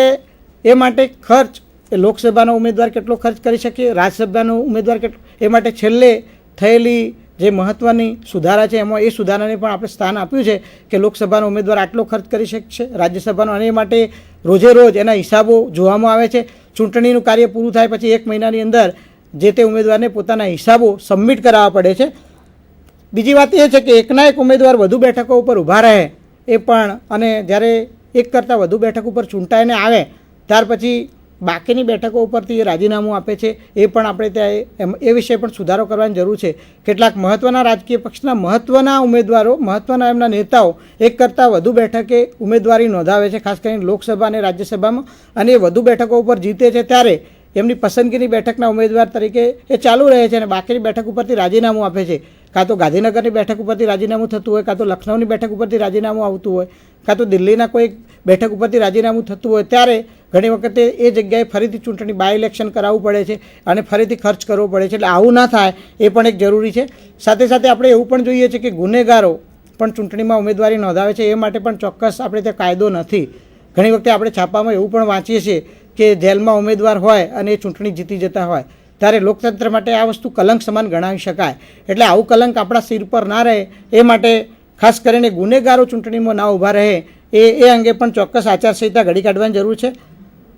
એ માટે ખર્ચ એ લોકસભાનો ઉમેદવાર કેટલો ખર્ચ કરી શકે, રાજ્યસભાનો ઉમેદવાર કેટલો, એ માટે છેલ્લે થયેલી જે મહત્ત્વની સુધારા છે એમાં એ સુધારાને પણ આપણે સ્થાન આપ્યું છે કે લોકસભાનો ઉમેદવાર આટલો ખર્ચ કરી શકશે, રાજ્યસભાનો, અને એ માટે રોજે રોજ એના હિસાબો જોવામાં આવે છે. ચૂંટણીનું કાર્ય પૂરું થાય પછી 1 મહિનાની અંદર જે તે ઉમેદવારને પોતાના હિસાબો સબમિટ કરાવવા પડે છે. બીજી વાત એ છે કે એકના એક ઉમેદવાર વધુ બેઠકો ઉપર ઊભા રહે એ પણ, અને જ્યારે એક કરતાં વધુ બેઠક ઉપર ચૂંટાઈને આવે ત્યાર પછી બાકીની બેઠકો ઉપરથી રાજીનામું આપે છે, એ પણ આપણે ત્યાં એ વિશે પણ સુધારો કરવાની જરૂર છે. કેટલાક મહત્ત્વના રાજકીય પક્ષના મહત્ત્વના ઉમેદવારો, મહત્ત્વના એમના નેતાઓ એક કરતાં વધુ બેઠકે ઉમેદવારી નોંધાવે છે, ખાસ કરીને લોકસભા અને રાજ્યસભામાં, અને એ વધુ બેઠકો ઉપર જીતે છે ત્યારે એમની પસંદગીની બેઠકના ઉમેદવાર તરીકે એ ચાલુ રહે છે અને બાકીની બેઠક ઉપરથી રાજીનામું આપે છે. કાં તો ગાંધીનગરની બેઠક ઉપરથી રાજીનામું થતું હોય, કાં તો લખનૌની બેઠક ઉપરથી રાજીનામું આવતું હોય, કાં તો દિલ્હીના કોઈ બેઠક ઉપરથી રાજીનામું થતું હોય, ત્યારે ઘણી વખતે એ જગ્યાએ ફરીથી ચૂંટણી બાય ઇલેક્શન કરાવવું પડે છે અને ફરીથી ખર્ચ કરવો પડે છે. એટલે આવું ના થાય એ પણ એક જરૂરી છે. સાથે સાથે આપણે એવું પણ જોઈએ છે કે ગુનેગારો પણ ચૂંટણીમાં ઉમેદવારી નોંધાવે છે, એ માટે પણ ચોક્કસ આપણે ત્યાં કાયદો નથી. ઘણી વખતે આપણે છાપામાં એવું પણ વાંચીએ છીએ કે જેલમાં ઉમેદવાર હોય અને એ ચૂંટણી જીતી જતા હોય, ત્યારે લોકતંત્ર માટે આ વસ્તુ કલંક સમાન ગણાવી શકાય. એટલે આવું કલંક આપણા સિર પર ના રહે એ માટે ખાસ કરીને ગુનેગારો ચૂંટણીમાં ના ઊભા રહે એ અંગે પણ ચોક્કસ આચારસંહિતા ઘડી કાઢવાની જરૂર છે.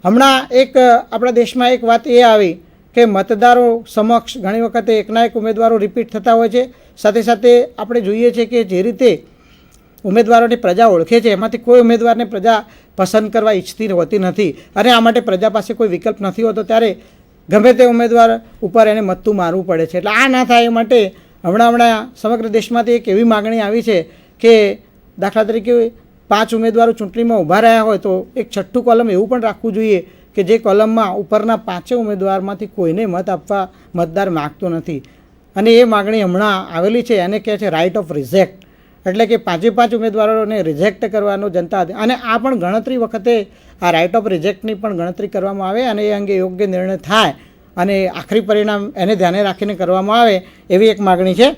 હમણાં એક આપણા દેશમાં એક વાત એ આવી કે મતદારો સમક્ષ ઘણી વખતે એકના એક ઉમેદવારો રિપીટ થતા હોય છે. સાથે સાથે આપણે જોઈએ છીએ કે જે રીતે ઉમેદવારોની પ્રજા ઓળખે છે એમાંથી કોઈ ઉમેદવારને પ્રજા પસંદ કરવા ઈચ્છતી હોતી નથી, અને આ માટે પ્રજા પાસે કોઈ વિકલ્પ નથી હોતો, ત્યારે ગમે તે ઉમેદવાર ઉપર એને મત્તું મારવું પડે છે. એટલે આ ના થાય એ માટે હમણાં સમગ્ર દેશમાંથી એક એવી માગણી આવી છે કે દાખલા તરીકે 5 ઉમેદવારો ચૂંટણીમાં ઊભા રહ્યા હોય તો એક છઠ્ઠું કોલમ એવું પણ રાખવું જોઈએ કે જે કોલમમાં ઉપરના 5 ઉમેદવારમાંથી કોઈને મત આપવા મતદાર માગતો નથી. અને એ માગણી હમણાં આવેલી છે, એને કહે છે રાઇટ ઓફ રિજેક્ટ. એટલે કે 5 ઉમેદવારોને રિજેક્ટ કરવાનો જનતા, અને આ પણ ગણતરી વખતે આ રાઇટ ઓફ રિજેક્ટની પણ ગણતરી કરવામાં આવે અને એ અંગે યોગ્ય નિર્ણય થાય અને આખરી પરિણામ એને ધ્યાને રાખીને કરવામાં આવે એવી એક માગણી છે.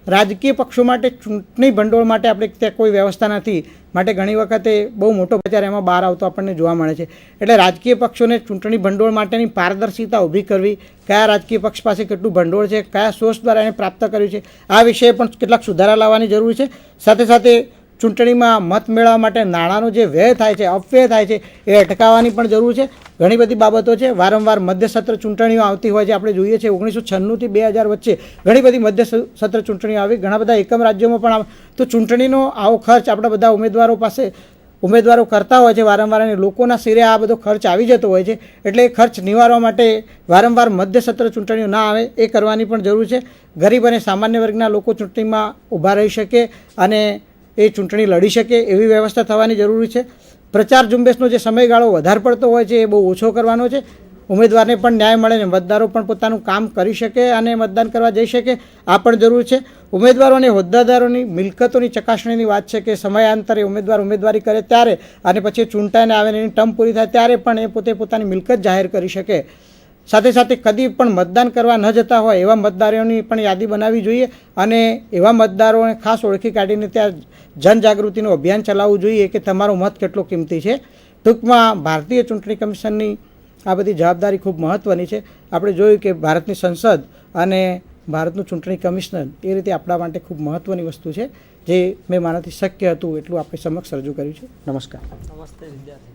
રાજકીય પક્ષો માટે ચૂંટણી ભંડોળ માટે આપણે ત્યાં કોઈ વ્યવસ્થા નથી, માટે ઘણી વખતે બહુ મોટો બજાર એમાં બહાર આવતો આપણને જોવા મળે છે. એટલે રાજકીય પક્ષોને ચૂંટણી ભંડોળ માટેની પારદર્શિતા ઊભી કરવી, કયા રાજકીય પક્ષ પાસે કેટલું ભંડોળ છે, કયા સોર્સ દ્વારા એને પ્રાપ્ત કર્યું છે, આ વિષয়ে પણ કેટલાક સુધારા લાવવાની જરૂર છે. સાથે સાથે ચૂંટણીમાં મત મેળવવા માટે નાણાંનો જે વ્યય થાય છે, અપવ્યય થાય છે, એ અટકાવવાની પણ જરૂર છે. ઘણી બધી બાબતો છે. વારંવાર મધ્યસત્ર ચૂંટણીઓ આવતી હોય છે, આપણે જોઈએ છીએ 1996 થી 2000 વચ્ચે ઘણી બધી મધ્યસત્ર ચૂંટણીઓ આવી, ઘણા બધા એકમ રાજ્યોમાં પણ આવે. તો ચૂંટણીનો આવો ખર્ચ આપણા બધા ઉમેદવારો કરતા હોય છે વારંવાર, અને લોકોના સિરે આ બધો ખર્ચ આવી જતો હોય છે. એટલે એ ખર્ચ નિવારવા માટે વારંવાર મધ્યસત્ર ચૂંટણીઓ ના આવે એ કરવાની પણ જરૂર છે. ગરીબ અને સામાન્ય વર્ગના લોકો ચૂંટણીમાં ઊભા રહી શકે અને એ ચૂંટણી લડી શકે એવી વ્યવસ્થા થવાની જરૂરી છે. પ્રચાર ઝુંબેશનો જે સમયગાળો વધારે પડતો હોય છે એ બહુ ઓછો કરવાનો છે. ઉમેદવારને પણ ન્યાય મળે ને મતદારો પણ પોતાનું કામ કરી શકે અને મતદાન કરવા જઈ શકે, આ પણ જરૂર છે. ઉમેદવારો અને હોદ્દેદારોની મિલકતોની ચકાસણીની વાત છે કે સમયાંતરે ઉમેદવાર ઉમેદવારી કરે ત્યારે અને પછી ચૂંટાઈને આવે ને એની ટર્મ પૂરી થાય ત્યારે પણ એ પોતે પોતાની મિલકત જાહેર કરી શકે. સાથે સાથે કદી પણ મતદાન કરવા ન જતા હોય એવા મતદારોની પણ યાદી બનાવવી જોઈએ અને એવા મતદારોને ખાસ ઓળખી કાઢીને ત્યાં જનજાગૃતિનું અભિયાન ચલાવવું જોઈએ કે તમારો મત કેટલો કિંમતી છે. ટૂંકમાં ભારતીય ચૂંટણી કમિશનની આ બધી જવાબદારી ખૂબ મહત્ત્વની છે. આપણે જોયું કે ભારતની સંસદ અને ભારતનું ચૂંટણી કમિશનર એ રીતે આપણા માટે ખૂબ મહત્ત્વની વસ્તુ છે, જે મેં મારાથી શક્ય હતું એટલું આપણે સમક્ષ રજૂ કર્યું છે. નમસ્કાર. નમસ્તે વિદ્યાર્થી.